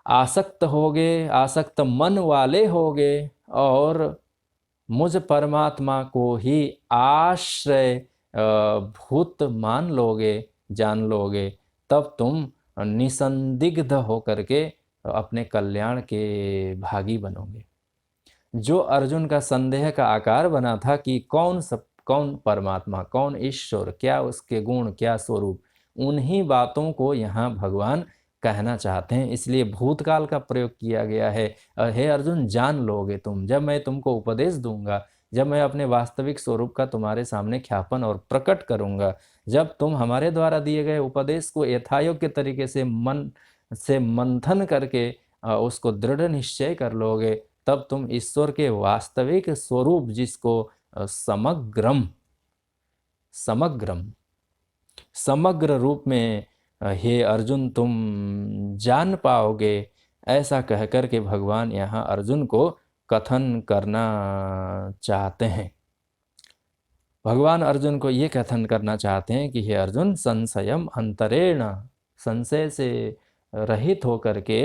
आसक्त होगे, आसक्त मन वाले होगे, और मुझ परमात्मा को ही आश्रय भूत मान लोगे, जान लोगे, तब तुम निसंदिग्ध होकर के अपने कल्याण के भागी बनोगे। जो अर्जुन का संदेह का आकार बना था कि कौन परमात्मा, कौन ईश्वर, क्या उसके गुण, क्या स्वरूप, उन्हीं बातों को यहाँ भगवान कहना चाहते हैं। इसलिए भूतकाल का प्रयोग किया गया है। हे अर्जुन जान लोगे तुम, जब मैं तुमको उपदेश दूंगा, जब मैं अपने वास्तविक स्वरूप का तुम्हारे सामने ख्यापन और प्रकट करूंगा, जब तुम हमारे द्वारा दिए गए उपदेश को यथायोग्य तरीके से मन से मंथन करके उसको दृढ़ निश्चय कर लोगे, तब तुम ईश्वर के वास्तविक स्वरूप, जिसको समग्र रूप में हे अर्जुन तुम जान पाओगे, ऐसा कह कर के भगवान यहाँ अर्जुन को कथन करना चाहते हैं। भगवान अर्जुन को ये कथन करना चाहते हैं कि हे अर्जुन संशयम अंतरेण, संशय से रहित होकर के,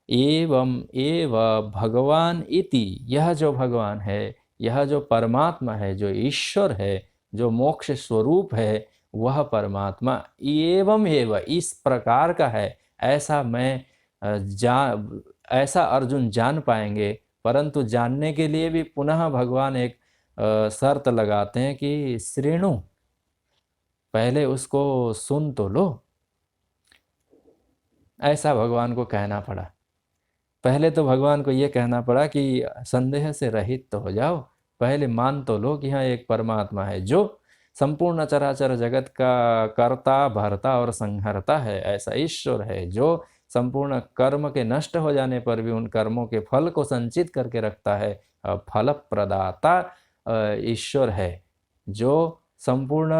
एवं एव भगवान इति, यह जो भगवान है, यह जो परमात्मा है, जो ईश्वर है, जो मोक्ष स्वरूप है, वह परमात्मा एवं एवं इस प्रकार का है, ऐसा मैं ऐसा अर्जुन जान पाएंगे। परंतु जानने के लिए भी पुनः भगवान एक शर्त लगाते हैं कि श्रेणु, पहले उसको सुन तो लो। ऐसा भगवान को कहना पड़ा। पहले तो भगवान को ये कहना पड़ा कि संदेह से रहित तो हो जाओ, पहले मान तो लो कि हाँ एक परमात्मा है जो संपूर्ण चराचर जगत का कर्ता, भरता और संहरता है। ऐसा ईश्वर है जो संपूर्ण कर्म के नष्ट हो जाने पर भी उन कर्मों के फल को संचित करके रखता है। फल प्रदाता ईश्वर है जो संपूर्ण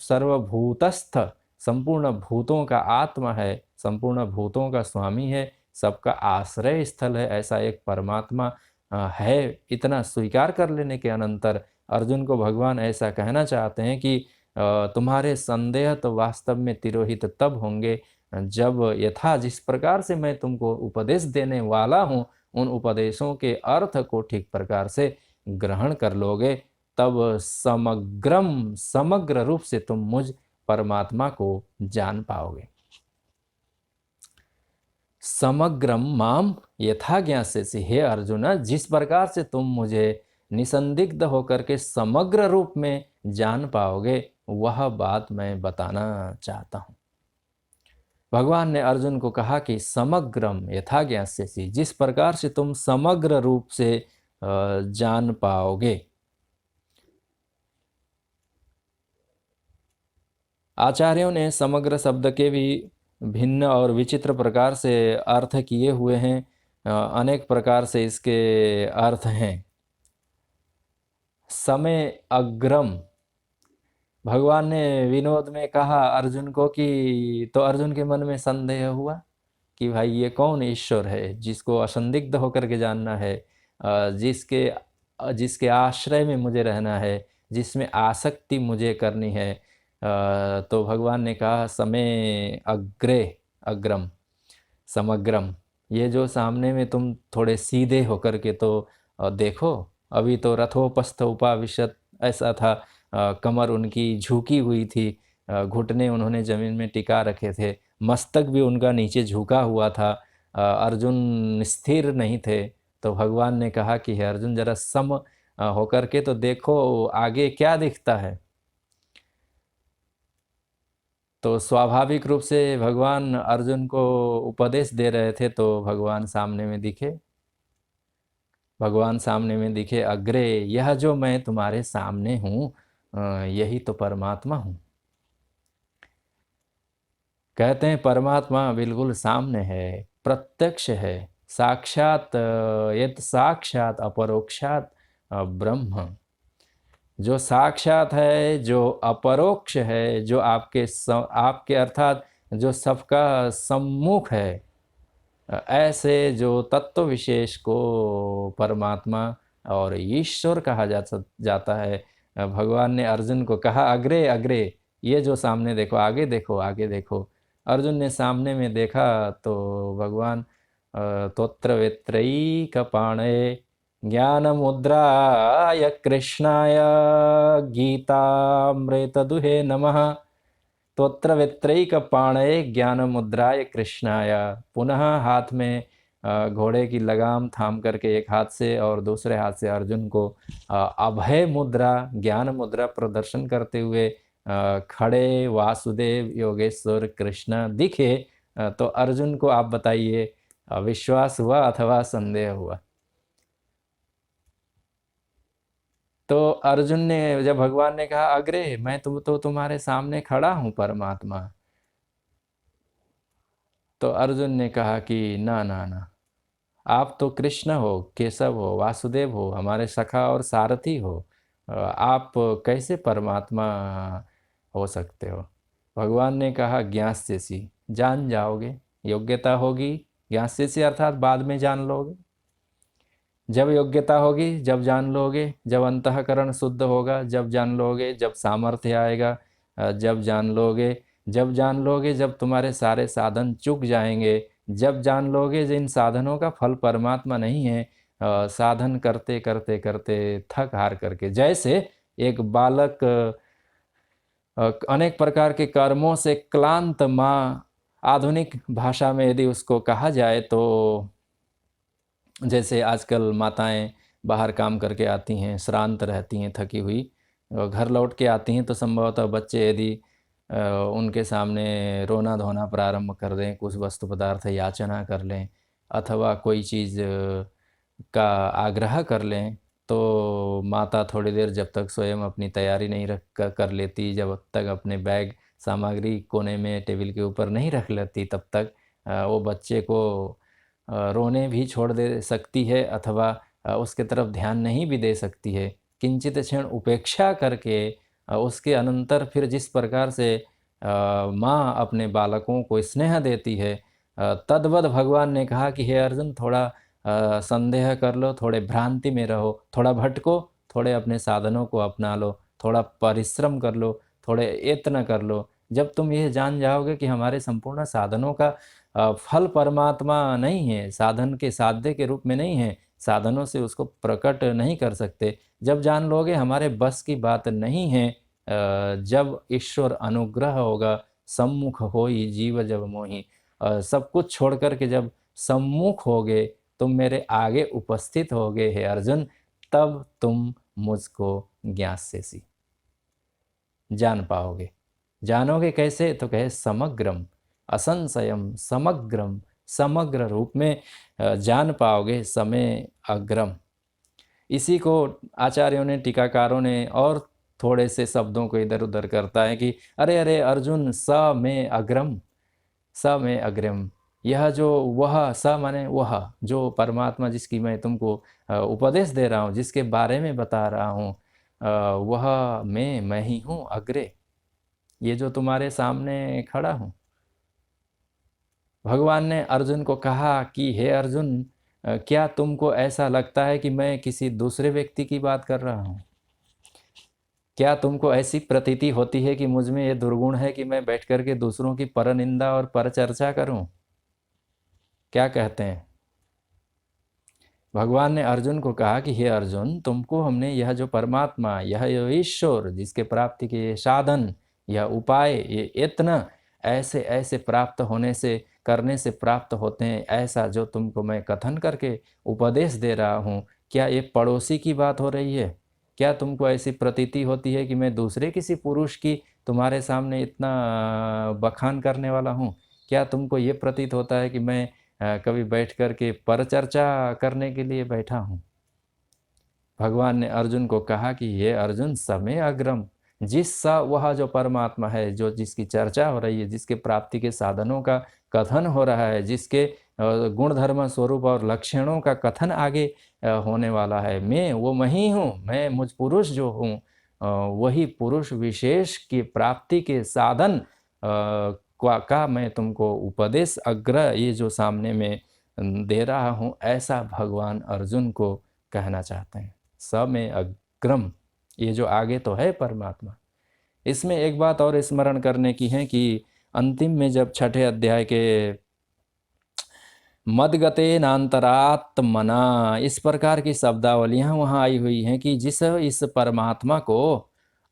सर्वभूतस्थ, संपूर्ण भूतों का आत्मा है, संपूर्ण भूतों का स्वामी है, सबका आश्रय स्थल है। ऐसा एक परमात्मा है। इतना स्वीकार कर लेने के अनंतर अर्जुन को भगवान ऐसा कहना चाहते हैं कि तुम्हारे संदेह तो वास्तव में तिरोहित तब होंगे जब यथा जिस प्रकार से मैं तुमको उपदेश देने वाला हूँ, उन उपदेशों के अर्थ को ठीक प्रकार से ग्रहण कर लोगे, तब समग्र रूप से तुम मुझ परमात्मा को जान पाओगे। समग्रम माम यथा ज्ञास्यसि, हे अर्जुन, जिस प्रकार से तुम मुझे निसंदिग्ध होकर के समग्र रूप में जान पाओगे, वह बात मैं बताना चाहता हूँ। भगवान ने अर्जुन को कहा कि समग्रम यथा ज्ञास्यसि, जिस प्रकार से तुम समग्र रूप से जान पाओगे। आचार्यों ने समग्र शब्द के भी भिन्न और विचित्र प्रकार से अर्थ किए हुए हैं। अनेक प्रकार से इसके अर्थ हैं। समय अग्रम, भगवान ने विनोद में कहा अर्जुन को कि, तो अर्जुन के मन में संदेह हुआ कि भाई ये कौन ईश्वर है जिसको असंदिग्ध होकर के जानना है, जिसके आश्रय में मुझे रहना है, जिसमें आसक्ति मुझे करनी है। तो भगवान ने कहा समय अग्रम समग्रम, ये जो सामने में तुम थोड़े सीधे होकर के तो देखो, अभी तो रथोपस्थ उपाविशत ऐसा था, कमर उनकी झुकी हुई थी, घुटने उन्होंने जमीन में टिका रखे थे, मस्तक भी उनका नीचे झुका हुआ था, अर्जुन स्थिर नहीं थे। तो भगवान ने कहा कि हे अर्जुन, जरा सम होकर के तो देखो आगे क्या दिखता है। तो स्वाभाविक रूप से भगवान अर्जुन को उपदेश दे रहे थे, तो भगवान सामने में दिखे। भगवान सामने में दिखे, अग्रे, यह जो मैं तुम्हारे सामने हूँ यही तो परमात्मा हूँ। कहते हैं परमात्मा बिल्कुल सामने है, प्रत्यक्ष है, साक्षात यत् साक्षात अपरोक्षात ब्रह्म। जो साक्षात है, जो अपरोक्ष है, जो आपके अर्थात जो सबका सम्मुख है, ऐसे जो तत्व विशेष को परमात्मा और ईश्वर कहा जाता है। भगवान ने अर्जुन को कहा अग्रे अग्रे, ये जो सामने देखो, आगे देखो, आगे देखो। अर्जुन ने सामने में देखा तो भगवान तोत्र वेत्रैकपाणये ज्ञानमुद्राय कृष्णाय गीतामृतदुहे नमः। तोत्र वेत्रैकपाणये ज्ञानमुद्राय कृष्णाय, पुनः हाथ में घोड़े की लगाम थाम करके एक हाथ से और दूसरे हाथ से अर्जुन को अभय मुद्रा, ज्ञान मुद्रा प्रदर्शन करते हुए खड़े वासुदेव योगेश्वर कृष्ण दिखे। तो अर्जुन को आप बताइए, विश्वास हुआ अथवा संदेह हुआ? तो अर्जुन ने, जब भगवान ने कहा अग्रे, मैं तो तुम्हारे सामने खड़ा हूँ परमात्मा, तो अर्जुन ने कहा कि ना ना ना, आप तो कृष्ण हो, केशव हो, वासुदेव हो, हमारे सखा और सारथी हो, आप कैसे परमात्मा हो सकते हो? भगवान ने कहा ज्ञास्यसि, जान जाओगे, योग्यता होगी। ज्ञास्यसि अर्थात बाद में जान लोगे। जब योग्यता होगी, जब जान लोगे, जब अंतःकरण शुद्ध होगा, जब जान लोगे, जब सामर्थ्य आएगा, जब जान लोगे, जब तुम्हारे सारे साधन चूक जाएंगे, जब जान लोगे जिन साधनों का फल परमात्मा नहीं है, साधन करते करते करते थक हार करके, जैसे एक बालक अनेक प्रकार के कर्मों से क्लांत माँ, आधुनिक भाषा में यदि उसको कहा जाए तो जैसे आजकल माताएं बाहर काम करके आती हैं, श्रांत रहती हैं, थकी हुई, घर लौट के आती हैं तो संभवतः बच्चे यदि उनके सामने रोना धोना प्रारंभ कर दें, कुछ वस्तु पदार्थ याचना कर लें अथवा कोई चीज़ का आग्रह कर लें, तो माता थोड़ी देर जब तक स्वयं अपनी तैयारी नहीं कर लेती, जब तक अपने बैग सामग्री कोने में टेबल के ऊपर नहीं रख लेती, तब तक वो बच्चे को रोने भी छोड़ दे सकती है अथवा उसके तरफ ध्यान नहीं भी दे सकती है। किंचित क्षण उपेक्षा करके उसके अनंतर फिर जिस प्रकार से माँ अपने बालकों को स्नेह देती है, तद्वत भगवान ने कहा कि हे अर्जुन, थोड़ा संदेह कर लो, थोड़े भ्रांति में रहो, थोड़ा भटको, थोड़े अपने साधनों को अपना लो, थोड़ा परिश्रम कर लो, थोड़े यत्न कर लो। जब तुम यह जान जाओगे कि हमारे संपूर्ण साधनों का फल परमात्मा नहीं है, साधन के साध्य के रूप में नहीं है, साधनों से उसको प्रकट नहीं कर सकते, जब जान लोगे हमारे बस की बात नहीं है, जब ईश्वर अनुग्रह होगा, सम्मुख होई जीव जब मोहि, सब कुछ छोड़ कर के जब सम्मुख होगे, तुम मेरे आगे उपस्थित होगे हे अर्जुन, तब तुम मुझको ज्ञास्यसि, जान पाओगे। जानोगे कैसे? तो कहे समग्रम असंशयम समग्रम, समग्र रूप में जान पाओगे, समय अग्रम। इसी को आचार्यों ने, टीकाकारों ने और थोड़े से शब्दों को इधर उधर करता है कि अरे अरे अर्जुन, स में अग्रम, स में अग्रम, यह जो वह, स माने वह जो परमात्मा जिसकी मैं तुमको उपदेश दे रहा हूँ, जिसके बारे में बता रहा हूँ, वह मैं ही हूँ अग्रे, ये जो तुम्हारे सामने खड़ा हूँ। भगवान ने अर्जुन को कहा कि हे अर्जुन, क्या तुमको ऐसा लगता है कि मैं किसी दूसरे व्यक्ति की बात कर रहा हूँ? क्या तुमको ऐसी प्रतीति होती है कि मुझ में ये दुर्गुण है कि मैं बैठ कर के दूसरों की परनिंदा और परचर्चा करूं? क्या कहते हैं? भगवान ने अर्जुन को कहा कि हे अर्जुन, तुमको हमने यह जो परमात्मा, यह ईश्वर जिसके प्राप्ति के ये साधन, यह उपाय, ये यत्न ऐसे ऐसे प्राप्त होने से, करने से प्राप्त होते हैं, ऐसा जो तुमको मैं कथन करके उपदेश दे रहा हूँ, क्या ये पड़ोसी की बात हो रही है? क्या तुमको ऐसी प्रतीति होती है कि मैं दूसरे किसी पुरुष की तुम्हारे सामने इतना बखान करने वाला हूँ? क्या तुमको ये प्रतीत होता है कि मैं कभी बैठ कर के परचर्चा करने के लिए बैठा हूँ? भगवान ने अर्जुन को कहा कि ये अर्जुन, समय अग्रम, जिस सा वह जो परमात्मा है, जो जिसकी चर्चा हो रही है, जिसके प्राप्ति के साधनों का कथन हो रहा है, जिसके गुण धर्म स्वरूप और लक्षणों का कथन आगे होने वाला है, मैं ही हूँ, मैं मुझ पुरुष जो हूँ, वही पुरुष विशेष की प्राप्ति के साधन का मैं तुमको उपदेश अग्र, ये जो सामने में दे रहा हूँ, ऐसा भगवान अर्जुन को कहना चाहते हैं। स में अग्रम, ये जो आगे तो है परमात्मा। इसमें एक बात और स्मरण करने की है कि अंतिम में जब छठे अध्याय के मदगते नांतरात्मना, इस प्रकार की शब्दावलियां वहाँ आई हुई हैं कि इस परमात्मा को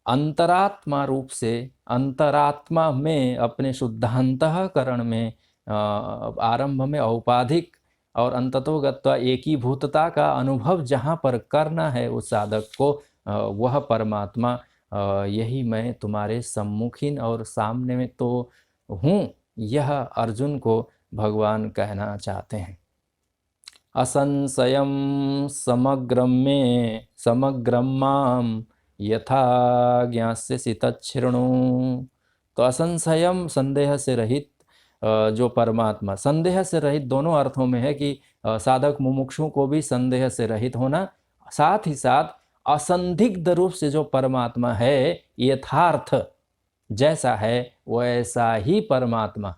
अंतरात्मा रूप से, अंतरात्मा में, अपने शुद्धांतःकरण में, आरंभ में औपाधिक और अंततोगत्वा एकीभूतता का अनुभव जहाँ पर करना है उस साधक को, वह परमात्मा यही मैं तुम्हारे सम्मुखीन और सामने में तो हूँ, यह अर्जुन को भगवान कहना चाहते हैं। असंशयम समग्रम में समग्रम माम यथा ज्ञास्यसि तच्छृणु। तो असंशयम, संदेह से रहित जो परमात्मा, संदेह से रहित दोनों अर्थों में है कि साधक मुमुक्षु को भी संदेह से रहित होना, साथ ही साथ असंदिग्ध रूप से जो परमात्मा है, यथार्थ जैसा है वैसा ही परमात्मा,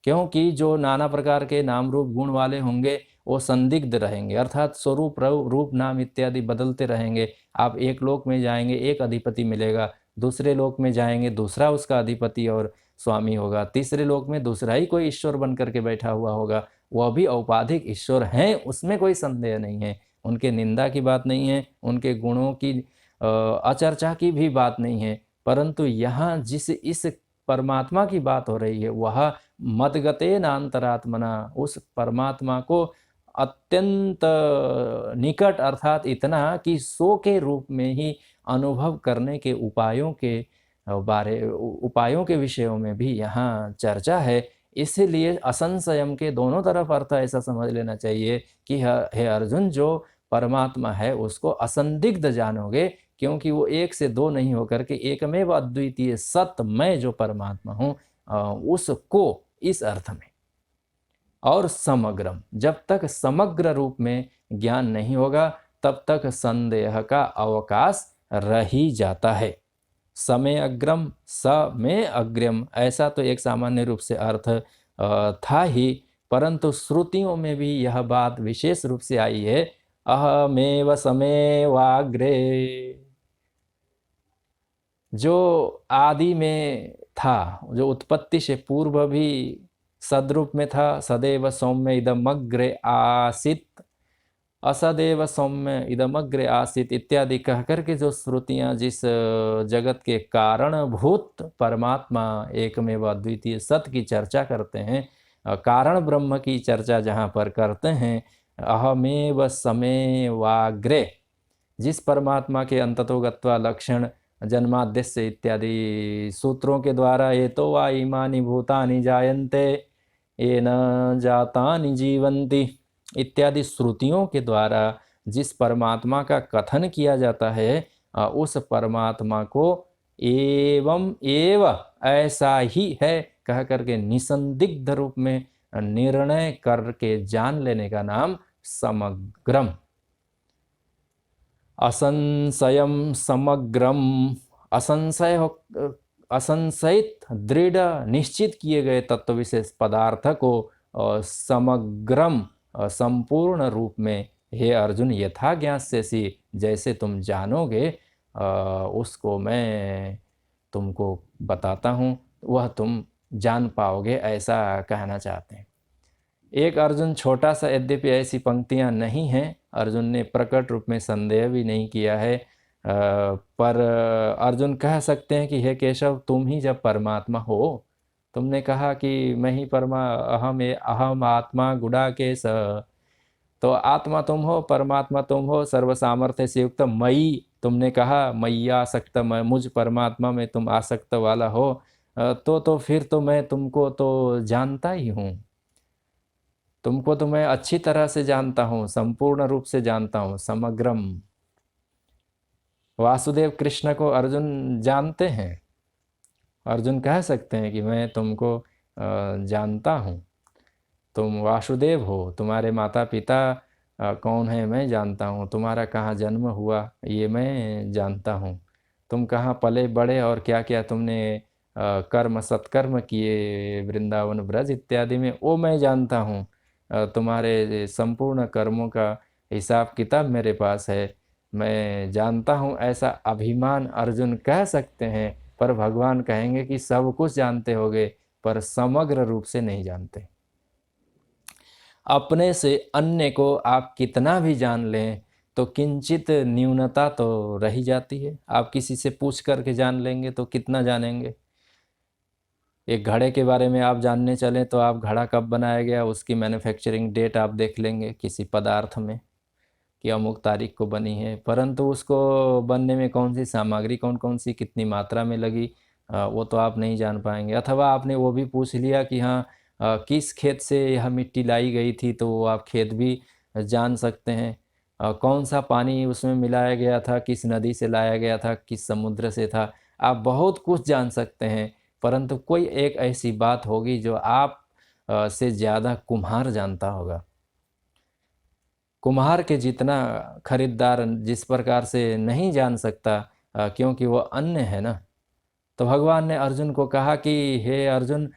क्योंकि जो नाना प्रकार के नाम रूप गुण वाले होंगे वो संदिग्ध रहेंगे, अर्थात स्वरूप रूप नाम इत्यादि बदलते रहेंगे। आप एक लोक में जाएंगे एक अधिपति मिलेगा, दूसरे लोक में जाएंगे दूसरा उसका अधिपति और स्वामी होगा, तीसरे लोक में दूसरा ही कोई ईश्वर बन करके बैठा हुआ होगा, वह भी औपाधिक ईश्वर हैं, उसमें कोई संदेह नहीं है। उनके निंदा की बात नहीं है, उनके गुणों की अचर्चा की भी बात नहीं है, परंतु यहाँ जिस इस परमात्मा की बात हो रही है वह मदगतेन अंतरात्मना, उस परमात्मा को अत्यंत निकट अर्थात इतना कि सो के रूप में ही अनुभव करने के उपायों के विषयों में भी यहाँ चर्चा है। इसीलिए असंशयम के दोनों तरफ अर्थ ऐसा समझ लेना चाहिए कि हे अर्जुन, जो परमात्मा है उसको असंदिग्ध जानोगे, क्योंकि वो एक से दो नहीं होकर के एकमेव अद्वितीय सत्य मैं जो परमात्मा हूँ उसको इस अर्थ में। और समग्रम, जब तक समग्र रूप में ज्ञान नहीं होगा तब तक संदेह का अवकाश रह ही जाता है। समय अग्रम समय अग्रम, ऐसा तो एक सामान्य रूप से अर्थ था ही, परंतु श्रुतियों में भी यह बात विशेष रूप से आई है, अहमेव समेवाग्रे। जो आदि में था, जो उत्पत्ति से पूर्व भी सदरूप में था, सदैव सौम्य इदमग्रे आसित, असदेव सौम्य इदमग्रे आसित इत्यादि कहकर के जो श्रुतियाँ जिस जगत के कारणभूत परमात्मा एकमेव अद्वितीय सत्य की चर्चा करते हैं, कारण ब्रह्म की चर्चा जहाँ पर करते हैं, अहमेव समेवाग्रे, जिस परमात्मा के अंततो गत्वा लक्षण जन्माद्यस्य इत्यादि सूत्रों के द्वारा ये तो वा इमानि भूतानि जायन्ते ये न जातानि जीवन्ति इत्यादि श्रुतियों के द्वारा जिस परमात्मा का कथन किया जाता है, उस परमात्मा को एवं एव ऐसा ही है कह करके निसंदिग्ध रूप में निर्णय करके जान लेने का नाम समग्रम। असंशयम समग्रम, असंशयित दृढ़ निश्चित किए गए तत्व विशेष पदार्थ को समग्रम संपूर्ण रूप में हे अर्जुन यथा ज्ञास्यसि, जैसे तुम जानोगे उसको मैं तुमको बताता हूँ, वह तुम जान पाओगे, ऐसा कहना चाहते हैं। एक अर्जुन छोटा सा, यद्यपि ऐसी पंक्तियाँ नहीं हैं, अर्जुन ने प्रकट रूप में संदेह भी नहीं किया है, पर अर्जुन कह सकते हैं कि हे केशव, तुम ही जब परमात्मा हो, तुमने कहा कि मैं ही अहम आत्मा गुडाकेश, तो आत्मा तुम हो, परमात्मा तुम हो, सर्व सामर्थ्य से युक्त मई, तुमने कहा मय्यासक्त, मुझ परमात्मा में तुम आसक्त वाला हो, तो फिर तो मैं तुमको तो जानता ही हूँ, तुमको तो मैं अच्छी तरह से जानता हूँ, संपूर्ण रूप से जानता हूँ, समग्रम। वासुदेव कृष्ण को अर्जुन जानते हैं, अर्जुन कह सकते हैं कि मैं तुमको जानता हूँ, तुम वासुदेव हो, तुम्हारे माता पिता कौन है मैं जानता हूँ, तुम्हारा कहाँ जन्म हुआ ये मैं जानता हूँ, तुम कहाँ पले बड़े और क्या क्या तुमने कर्म सत्कर्म किए वृंदावन ब्रज इत्यादि में, वो मैं जानता हूँ, तुम्हारे संपूर्ण कर्मों का हिसाब किताब मेरे पास है, मैं जानता हूँ, ऐसा अभिमान अर्जुन कह सकते हैं। पर भगवान कहेंगे कि सब कुछ जानते होगे पर समग्र रूप से नहीं जानते। अपने से अन्य को आप कितना भी जान लें तो किंचित न्यूनता तो रह ही जाती है। आप किसी से पूछ करके जान लेंगे तो कितना जानेंगे। एक घड़े के बारे में आप जानने चलें तो आप घड़ा कब बनाया गया उसकी मैन्युफैक्चरिंग डेट आप देख लेंगे किसी पदार्थ में कि अमुक तारीख को बनी है, परंतु उसको बनने में कौन सी सामग्री कौन कौन सी कितनी मात्रा में लगी वो तो आप नहीं जान पाएंगे। अथवा आपने वो भी पूछ लिया कि हाँ किस खेत से यह मिट्टी लाई गई थी तो वो आप खेत भी जान सकते हैं। कौन सा पानी उसमें मिलाया गया था, किस नदी से लाया गया था, किस समुद्र से था, आप बहुत कुछ जान सकते हैं। परंतु कोई एक ऐसी बात होगी जो आप से ज़्यादा कुम्हार जानता होगा। कुम्हार के जितना खरीदार जिस प्रकार से नहीं जान सकता क्योंकि वो अन्य है ना। तो भगवान ने अर्जुन को कहा कि हे अर्जुन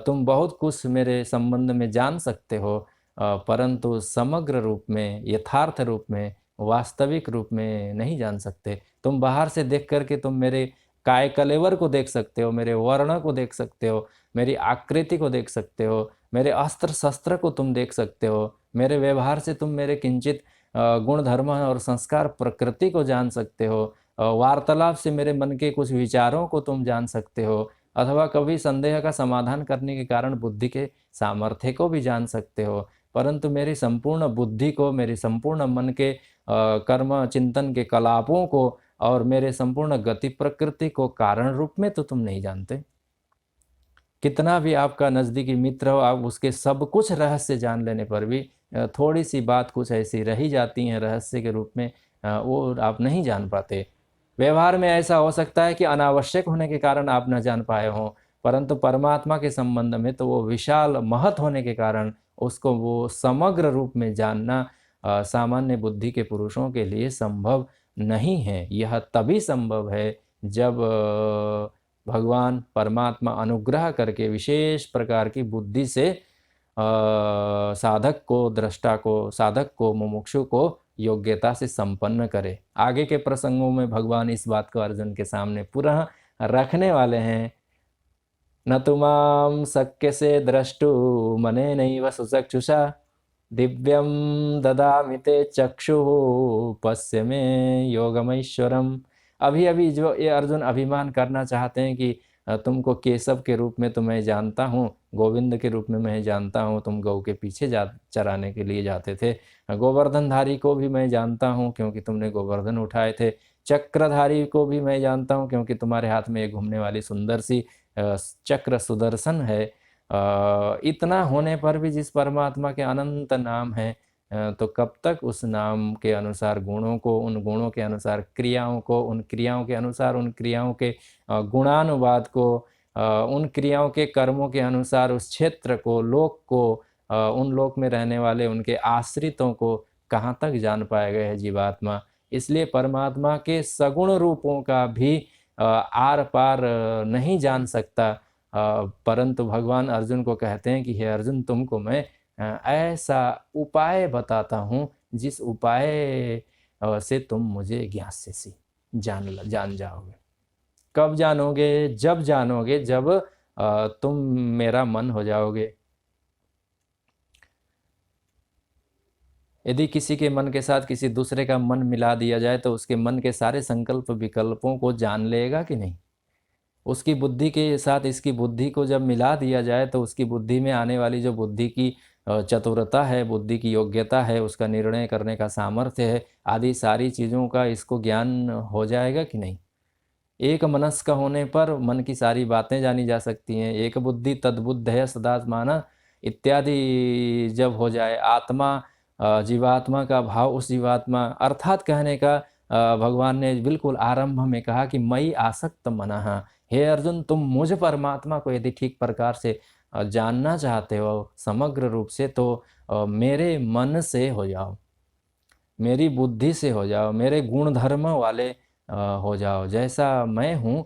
तुम बहुत कुछ मेरे संबंध में जान सकते हो परंतु समग्र रूप में, यथार्थ रूप में, वास्तविक रूप में नहीं जान सकते। तुम बाहर से देख करके तुम मेरे काय कलेवर को देख सकते हो, मेरे वर्ण को देख सकते हो, मेरी आकृति को देख सकते हो, मेरे अस्त्र शस्त्र को तुम देख सकते हो, मेरे व्यवहार से तुम मेरे किंचित गुण धर्म और संस्कार प्रकृति को जान सकते हो, वार्तालाप से मेरे मन के कुछ विचारों को तुम जान सकते हो, अथवा कभी संदेह का समाधान करने के कारण बुद्धि के सामर्थ्य को भी जान सकते हो, परंतु मेरी संपूर्ण बुद्धि को, मेरी संपूर्ण मन के कर्म चिंतन के कलापों को और मेरे संपूर्ण गति प्रकृति को कारण रूप में तो तुम नहीं जानते। कितना भी आपका नज़दीकी मित्र हो, आप उसके सब कुछ रहस्य जान लेने पर भी थोड़ी सी बात कुछ ऐसी रही जाती हैं रहस्य के रूप में, वो आप नहीं जान पाते। व्यवहार में ऐसा हो सकता है कि अनावश्यक होने के कारण आप न जान पाए हों, परंतु परमात्मा के संबंध में तो वो विशाल महत होने के कारण उसको वो समग्र रूप में जानना सामान्य बुद्धि के पुरुषों के लिए संभव नहीं है। यह तभी संभव है जब भगवान परमात्मा अनुग्रह करके विशेष प्रकार की बुद्धि से साधक को, दृष्टा को, साधक को, मुमुक्षु को योग्यता से संपन्न करे। आगे के प्रसंगों में भगवान इस बात को अर्जुन के सामने पुनः रखने वाले हैं। न तुमां शक्यसे द्रष्टु मने नैव सुचक्षुषा दिव्यम ददामि ते चक्षुः पश्य मे योगमैश्वरम। अभी अभी जो ये अर्जुन अभिमान करना चाहते हैं कि तुमको केशव के रूप में तो मैं जानता हूँ, गोविंद के रूप में मैं जानता हूँ, तुम गौ के पीछे चराने के लिए जाते थे। गोवर्धनधारी को भी मैं जानता हूँ क्योंकि तुमने गोवर्धन उठाए थे। चक्रधारी को भी मैं जानता हूँ क्योंकि तुम्हारे हाथ में एक घूमने वाली सुंदर सी चक्र सुदर्शन है। इतना होने पर भी जिस परमात्मा के अनंत नाम हैं, तो कब तक उस नाम के अनुसार गुणों को, उन गुणों के अनुसार क्रियाओं को, उन क्रियाओं के अनुसार उन क्रियाओं के गुणानुवाद को, उन क्रियाओं के कर्मों के अनुसार उस क्षेत्र को, लोक को, उन लोक में रहने वाले उनके आश्रितों को कहाँ तक जान पाएगा है जीवात्मा। इसलिए परमात्मा के सगुण रूपों का भी आर पार नहीं जान सकता, परंतु भगवान अर्जुन को कहते हैं कि हे अर्जुन, तुमको मैं ऐसा उपाय बताता हूँ जिस उपाय से तुम मुझे ज्ञास्यसि जान जाओगे। कब जानोगे? जब जानोगे, जब तुम मेरा मन हो जाओगे। यदि किसी के मन के साथ किसी दूसरे का मन मिला दिया जाए तो उसके मन के सारे संकल्प विकल्पों को जान लेगा कि नहीं? उसकी बुद्धि के साथ इसकी बुद्धि को जब मिला दिया जाए तो उसकी बुद्धि में आने वाली जो बुद्धि की चतुरता है, बुद्धि की योग्यता है, उसका निर्णय करने का सामर्थ्य है, आदि सारी चीज़ों का इसको ज्ञान हो जाएगा कि नहीं? एक मनस्क होने पर मन की सारी बातें जानी जा सकती हैं। एक बुद्धि तद्बुद्धय सदात्माना इत्यादि जब हो जाए, आत्मा जीवात्मा का भाव उस जीवात्मा, अर्थात कहने का भगवान ने बिल्कुल आरंभ में कहा कि मयि आसक्त मनः। हे अर्जुन, तुम मुझ परमात्मा को यदि ठीक प्रकार से जानना चाहते हो समग्र रूप से, तो मेरे मन से हो जाओ, मेरी बुद्धि से हो जाओ, मेरे गुण धर्म वाले हो जाओ। जैसा मैं हूँ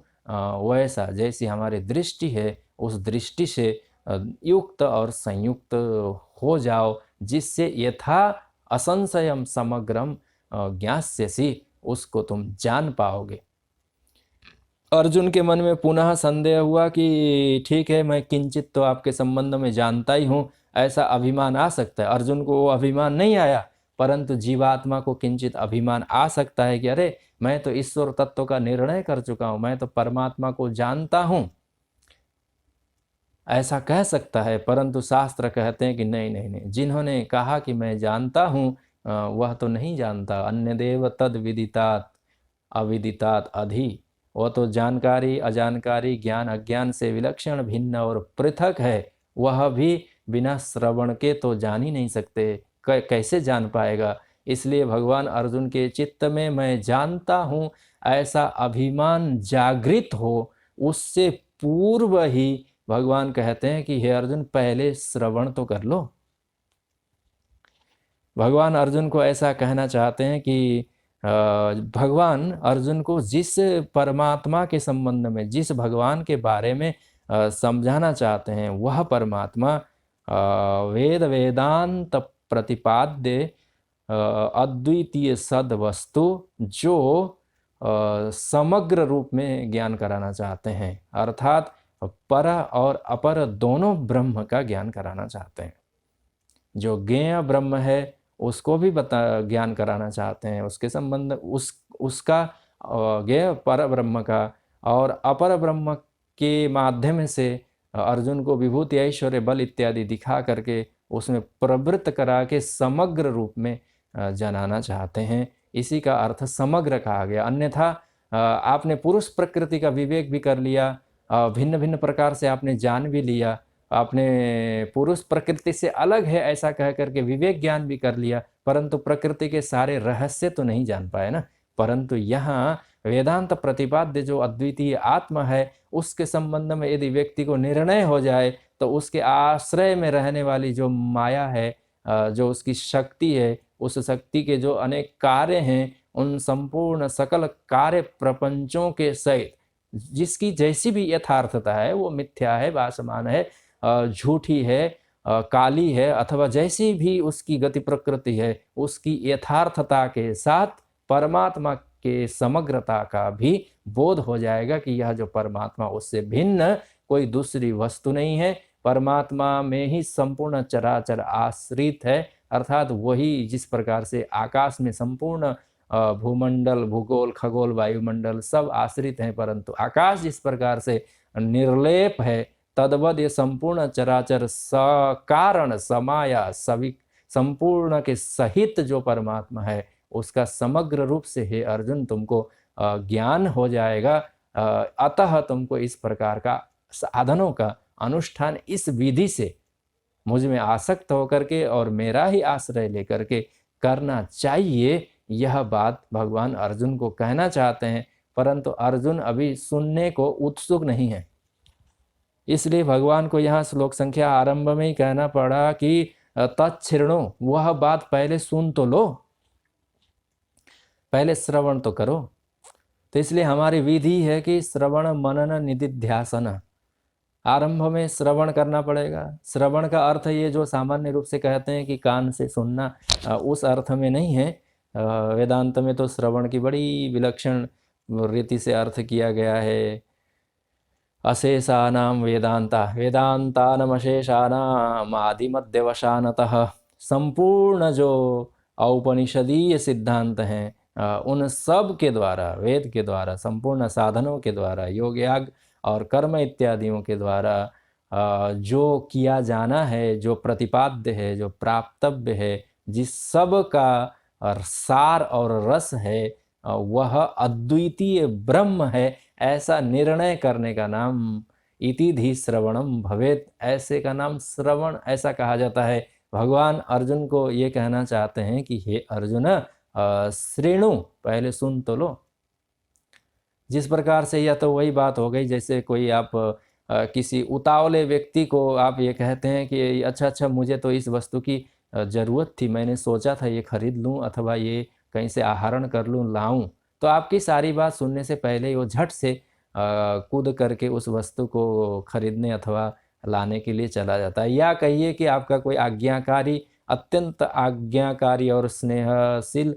वैसा, जैसी हमारी दृष्टि है उस दृष्टि से युक्त और संयुक्त हो जाओ, जिससे यथा असंशयम समग्रम ज्ञास्यसि, उसको तुम जान पाओगे। अर्जुन के मन में पुनः संदेह हुआ कि ठीक है, मैं किंचित तो आपके संबंध में जानता ही हूँ, ऐसा अभिमान आ सकता है। अर्जुन को वो अभिमान नहीं आया, परंतु जीवात्मा को किंचित अभिमान आ सकता है कि अरे, मैं तो ईश्वर तत्व का निर्णय कर चुका हूँ, मैं तो परमात्मा को जानता हूँ, ऐसा कह सकता है। परंतु शास्त्र कहते हैं कि नहीं नहीं नहीं, जिन्होंने कहा कि मैं जानता हूँ वह तो नहीं जानता। अन्य देव तद विदितात अविदितात अधि, वह तो जानकारी अजानकारी, ज्ञान अज्ञान से विलक्षण, भिन्न और पृथक है। वह भी बिना श्रवण के तो जान ही नहीं सकते, कैसे जान पाएगा? इसलिए भगवान अर्जुन के चित्त में मैं जानता हूँ ऐसा अभिमान जागृत हो, उससे पूर्व ही भगवान कहते हैं कि हे अर्जुन, पहले श्रवण तो कर लो। भगवान अर्जुन को ऐसा कहना चाहते हैं कि भगवान अर्जुन को जिस परमात्मा के संबंध में, जिस भगवान के बारे में समझाना चाहते हैं, वह परमात्मा वेद वेदांत प्रतिपाद्य अद्वितीय सद वस्तु, जो समग्र रूप में ज्ञान कराना चाहते हैं, अर्थात पर और अपर दोनों ब्रह्म का ज्ञान कराना चाहते हैं। जो ज्ञेय ब्रह्म है उसको भी ज्ञान कराना चाहते हैं, उसके संबंध उसका ज्ञेय पर ब्रह्म का और अपर ब्रह्म के माध्यम से अर्जुन को विभूति ऐश्वर्य बल इत्यादि दिखा करके उसमें प्रवृत्त करा के समग्र रूप में जनाना चाहते हैं। इसी का अर्थ समग्र कहा गया। अन्यथा आपने पुरुष प्रकृति का विवेक भी कर लिया, भिन्न भिन्न प्रकार से आपने जान भी लिया, आपने पुरुष प्रकृति से अलग है ऐसा कह करके विवेक ज्ञान भी कर लिया, परंतु प्रकृति के सारे रहस्य तो नहीं जान पाए ना। परंतु यहाँ वेदांत प्रतिपाद्य जो अद्वितीय आत्मा है उसके संबंध में यदि व्यक्ति को निर्णय हो जाए तो उसके आश्रय में रहने वाली जो माया है, जो उसकी शक्ति है, उस शक्ति के जो अनेक कार्य हैं, उन संपूर्ण सकल कार्य प्रपंचों के सहित जिसकी जैसी भी यथार्थता है वो मिथ्या है, भासमान है, झूठी है, काली है, अथवा जैसी भी उसकी गति प्रकृति है, उसकी यथार्थता के साथ परमात्मा के समग्रता का भी बोध हो जाएगा कि यह जो परमात्मा उससे भिन्न कोई दूसरी वस्तु नहीं है। परमात्मा में ही संपूर्ण चराचर आश्रित है, अर्थात वही जिस प्रकार से आकाश में संपूर्ण भूमंडल, भूगोल, खगोल, वायुमंडल सब आश्रित हैं, परंतु आकाश जिस प्रकार से निर्लेप है, तद्वद ये संपूर्ण चराचर सकारण समाया सभी संपूर्ण के सहित जो परमात्मा है उसका समग्र रूप से हे अर्जुन तुमको ज्ञान हो जाएगा। अतः तुमको इस प्रकार का साधनों का अनुष्ठान इस विधि से मुझ में आसक्त होकर के और मेरा ही आश्रय लेकर के करना चाहिए। यह बात भगवान अर्जुन को कहना चाहते हैं, परंतु अर्जुन अभी सुनने को उत्सुक नहीं है। इसलिए भगवान को यहाँ श्लोक संख्या आरंभ में ही कहना पड़ा कि तच्छृणु, वह बात पहले सुन तो लो, पहले श्रवण तो करो। तो इसलिए हमारी विधि है कि श्रवण मनन निधिध्यासन, आरंभ में श्रवण करना पड़ेगा। श्रवण का अर्थ ये जो सामान्य रूप से कहते हैं कि कान से सुनना, उस अर्थ में नहीं है। वेदांत में तो श्रवण की बड़ी विलक्षण रीति से अर्थ किया गया है। अशेषानाम वेदांता वेदांतानम अशेषानाम आदिमध्यवशानतः, संपूर्ण जो औपनिषदीय सिद्धांत हैं उन सब के द्वारा, वेद के द्वारा, संपूर्ण साधनों के द्वारा, योग याग और कर्म इत्यादियों के द्वारा जो किया जाना है, जो प्रतिपाद्य है, जो प्राप्तव्य है, जिस सब का सार और रस है वह अद्वितीय ब्रह्म है, ऐसा निर्णय करने का नाम इति धी श्रवणम भवेत, ऐसे का नाम श्रवण ऐसा कहा जाता है। भगवान अर्जुन को ये कहना चाहते हैं कि हे अर्जुन श्रेणु, पहले सुन तो लो। जिस प्रकार से यह तो वही बात हो गई जैसे कोई आप किसी उतावले व्यक्ति को आप ये कहते हैं कि अच्छा मुझे तो इस वस्तु की ज़रूरत थी, मैंने सोचा था ये खरीद लूँ अथवा ये कहीं से आहरण कर लूँ, लाऊं, तो आपकी सारी बात सुनने से पहले ही वो झट से कूद करके उस वस्तु को खरीदने अथवा लाने के लिए चला जाता है। या कहिए कि आपका कोई आज्ञाकारी, अत्यंत आज्ञाकारी और स्नेहशील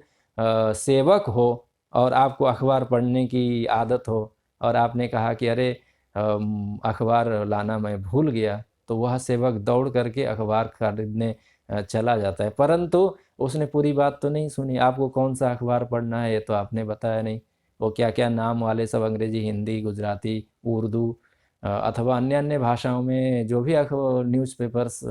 सेवक हो और आपको अखबार पढ़ने की आदत हो और आपने कहा कि अरे अखबार लाना मैं भूल गया, तो वह सेवक दौड़ करके अखबार खरीदने चला जाता है, परंतु उसने पूरी बात तो नहीं सुनी। आपको कौन सा अखबार पढ़ना है ये तो आपने बताया नहीं, वो क्या क्या नाम वाले सब अंग्रेजी, हिंदी, गुजराती, उर्दू अथवा अन्य अन्य भाषाओं में जो भी न्यूज़पेपर्स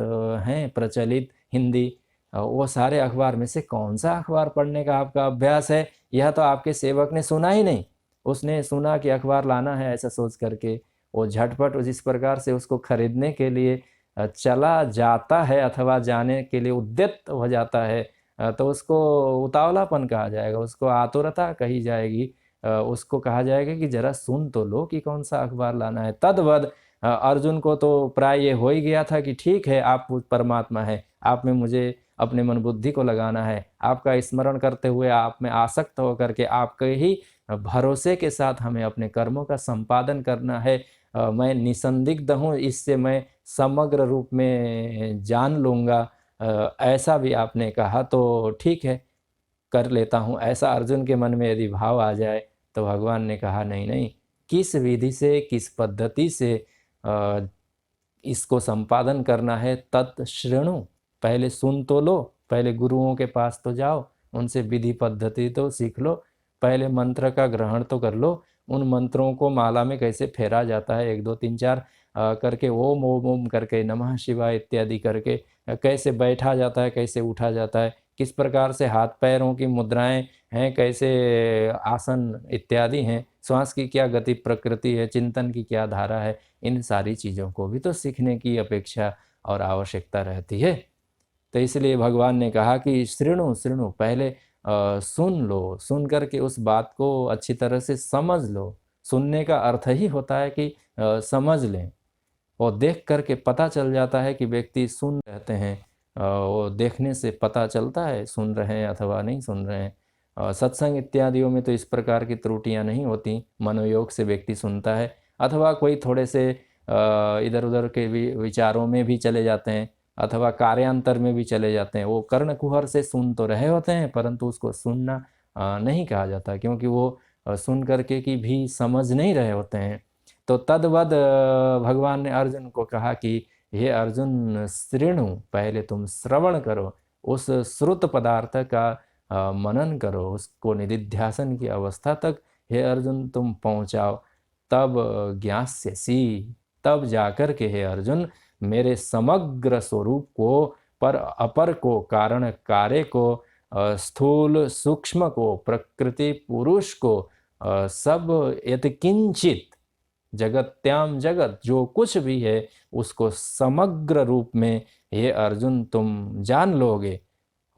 हैं प्रचलित, हिंदी, वो सारे अखबार में से कौन सा अखबार पढ़ने का आपका अभ्यास है, यह तो आपके सेवक ने सुना ही नहीं। उसने सुना कि अखबार लाना है ऐसा सोच करके वो झटपट जिस प्रकार से उसको खरीदने के लिए चला जाता है अथवा जाने के लिए उद्यत हो जाता है, तो उसको उतावलापन कहा जाएगा, उसको आतुरता कही जाएगी, उसको कहा जाएगा कि जरा सुन तो लो कि कौन सा अखबार लाना है। तद्वद अर्जुन को तो प्राय ये हो ही गया था कि ठीक है, आप परमात्मा है, आप में मुझे अपने मन बुद्धि को लगाना है, आपका स्मरण करते हुए आप में आसक्त होकर के आपके ही भरोसे के साथ हमें अपने कर्मों का संपादन करना है। मैं निसंदिग्ध हूँ, इससे मैं समग्र रूप में जान लूँगा, ऐसा भी आपने कहा तो ठीक है, कर लेता हूँ। ऐसा अर्जुन के मन में यदि भाव आ जाए तो भगवान ने कहा नहीं, किस विधि से, किस पद्धति से इसको संपादन करना है, तत्श्रेणु, पहले सुन तो लो, पहले गुरुओं के पास तो जाओ, उनसे विधि पद्धति तो सीख लो, पहले मंत्र का ग्रहण तो कर लो। उन मंत्रों को माला में कैसे फेरा जाता है, 1 2 3 4 करके, ओम ओम ओम करके, नमः शिवाय इत्यादि करके कैसे बैठा जाता है, कैसे उठा जाता है, किस प्रकार से हाथ पैरों की मुद्राएं हैं, कैसे आसन इत्यादि हैं, श्वास की क्या गति प्रकृति है, चिंतन की क्या धारा है, इन सारी चीज़ों को भी तो सीखने की अपेक्षा और आवश्यकता रहती है। तो इसलिए भगवान ने कहा कि शृणु शृणु, पहले सुन लो, सुन करके उस बात को अच्छी तरह से समझ लो। सुनने का अर्थ ही होता है कि समझ लें। और देख करके पता चल जाता है कि व्यक्ति सुन रहते हैं, वो देखने से पता चलता है सुन रहे हैं अथवा नहीं सुन रहे हैं। सत्संग इत्यादियों में तो इस प्रकार की त्रुटियां नहीं होती, मनोयोग से व्यक्ति सुनता है, अथवा कोई थोड़े से इधर उधर के विचारों में भी चले जाते हैं, अथवा कार्यांतर में भी चले जाते हैं। वो कर्णकुहर से सुन तो रहे होते हैं, परंतु उसको सुनना नहीं कहा जाता, क्योंकि वो सुन करके की भी समझ नहीं रहे होते हैं। तो तद्वद भगवान ने अर्जुन को कहा कि हे अर्जुन, शृणु, पहले तुम श्रवण करो, उस श्रुत पदार्थ का मनन करो, उसको निदिध्यासन की अवस्था तक हे अर्जुन तुम पहुँचाओ, तब ज्ञास्यसि, तब जाकर के हे अर्जुन मेरे समग्र स्वरूप को, पर अपर को, कारण कार्य को, स्थूल सूक्ष्म को, प्रकृति पुरुष को, सब यत्किंचित जगत्याम जगत, जो कुछ भी है उसको समग्र रूप में हे अर्जुन तुम जान लोगे।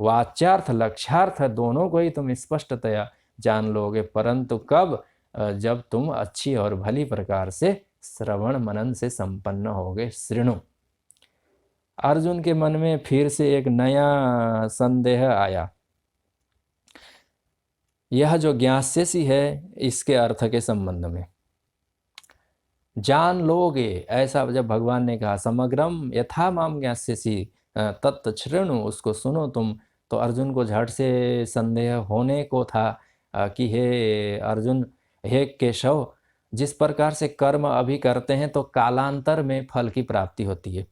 वाच्यार्थ लक्ष्यार्थ दोनों को ही तुम स्पष्टतया जान लोगे, परंतु कब? जब तुम अच्छी और भली प्रकार से श्रवण मनन से संपन्न होगे। शृणु। अर्जुन के मन में फिर से एक नया संदेह आया। यह जो ज्ञास्यसि है, इसके अर्थ के संबंध में जान लोगे, ऐसा जब भगवान ने कहा, समग्रम यथा माम ज्ञास्यसि तत् शृणु, उसको सुनो तुम, तो अर्जुन को झट से संदेह होने को था कि हे अर्जुन, हे केशव, जिस प्रकार से कर्म अभी करते हैं तो कालांतर में फल की प्राप्ति होती है।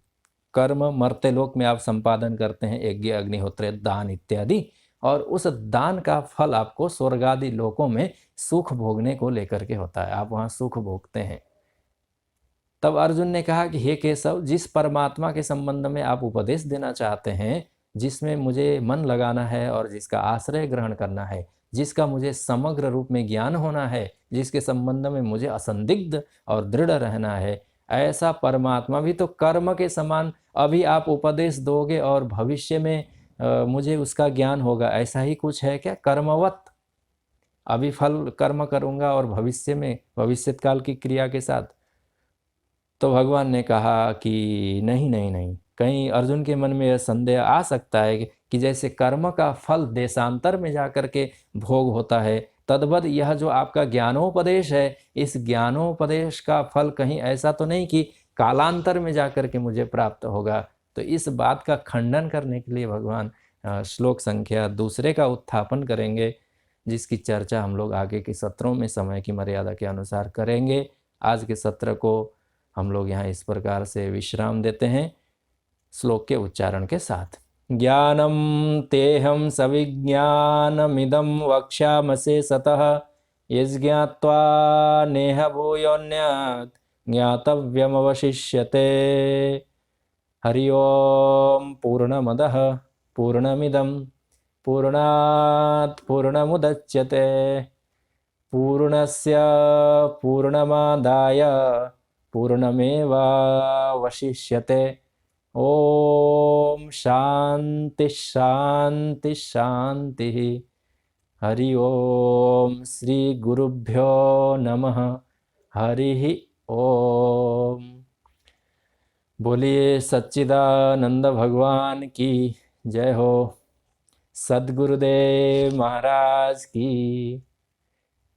कर्म मर्त्य लोक में आप संपादन करते हैं, यज्ञ अग्निहोत्र दान इत्यादि, और उस दान का फल आपको स्वर्ग आदि लोकों में सुख भोगने को लेकर के होता है, आप वहाँ सुख भोगते हैं। तब अर्जुन ने कहा कि हे केशव, जिस परमात्मा के संबंध में आप उपदेश देना चाहते हैं, जिसमें मुझे मन लगाना है और जिसका आश्रय ग्रहण करना है, जिसका मुझे समग्र रूप में ज्ञान होना है, जिसके संबंध में मुझे असंदिग्ध और दृढ़ रहना है, ऐसा परमात्मा भी तो कर्म के समान अभी आप उपदेश दोगे और भविष्य में मुझे उसका ज्ञान होगा, ऐसा ही कुछ है क्या? कर्मवत अभी फल कर्म करूँगा और भविष्य में भविष्यत काल की क्रिया के साथ। तो भगवान ने कहा कि नहीं नहीं नहीं, कहीं अर्जुन के मन में यह संदेह आ सकता है कि जैसे कर्म का फल देशांतर में जाकर के भोग होता है, तद्वद यह जो आपका ज्ञानोपदेश है, इस ज्ञानोपदेश का फल कहीं ऐसा तो नहीं कि कालांतर में जाकर के मुझे प्राप्त होगा। तो इस बात का खंडन करने के लिए भगवान श्लोक संख्या 2 का उत्थापन करेंगे, जिसकी चर्चा हम लोग आगे के सत्रों में समय की मर्यादा के अनुसार करेंगे। आज के सत्र को हम लोग यहाँ इस प्रकार से विश्राम देते हैं श्लोक के उच्चारण के साथ। ज्ञानम तेहम सविज्ञानमिदं वक्ष्यामसे सतः, यज्ञात्वा नेह भूयोऽन्यत् ज्ञातव्यमवशिष्यते। हरि ओम। पूर्णमदः पूर्णमिदं पूर्णात् पूर्णमुदच्यते, पूर्णस्य पूर्णमादाय पूर्णमेवावशिष्यते। ओम शांति शांति शांति। हरि ओम। श्री गुरुभ्यो नमः। हरि ओम। बोलिए सच्चिदानंद भगवान की जय हो। सद्गुरुदेव महाराज की,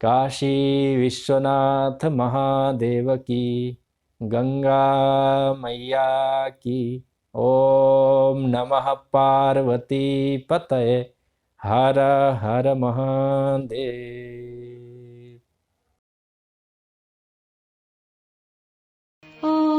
काशी विश्वनाथ महादेव की, गंगा मैया की। ओम नमः पार्वती पतये। हर हर महादेव। ॐ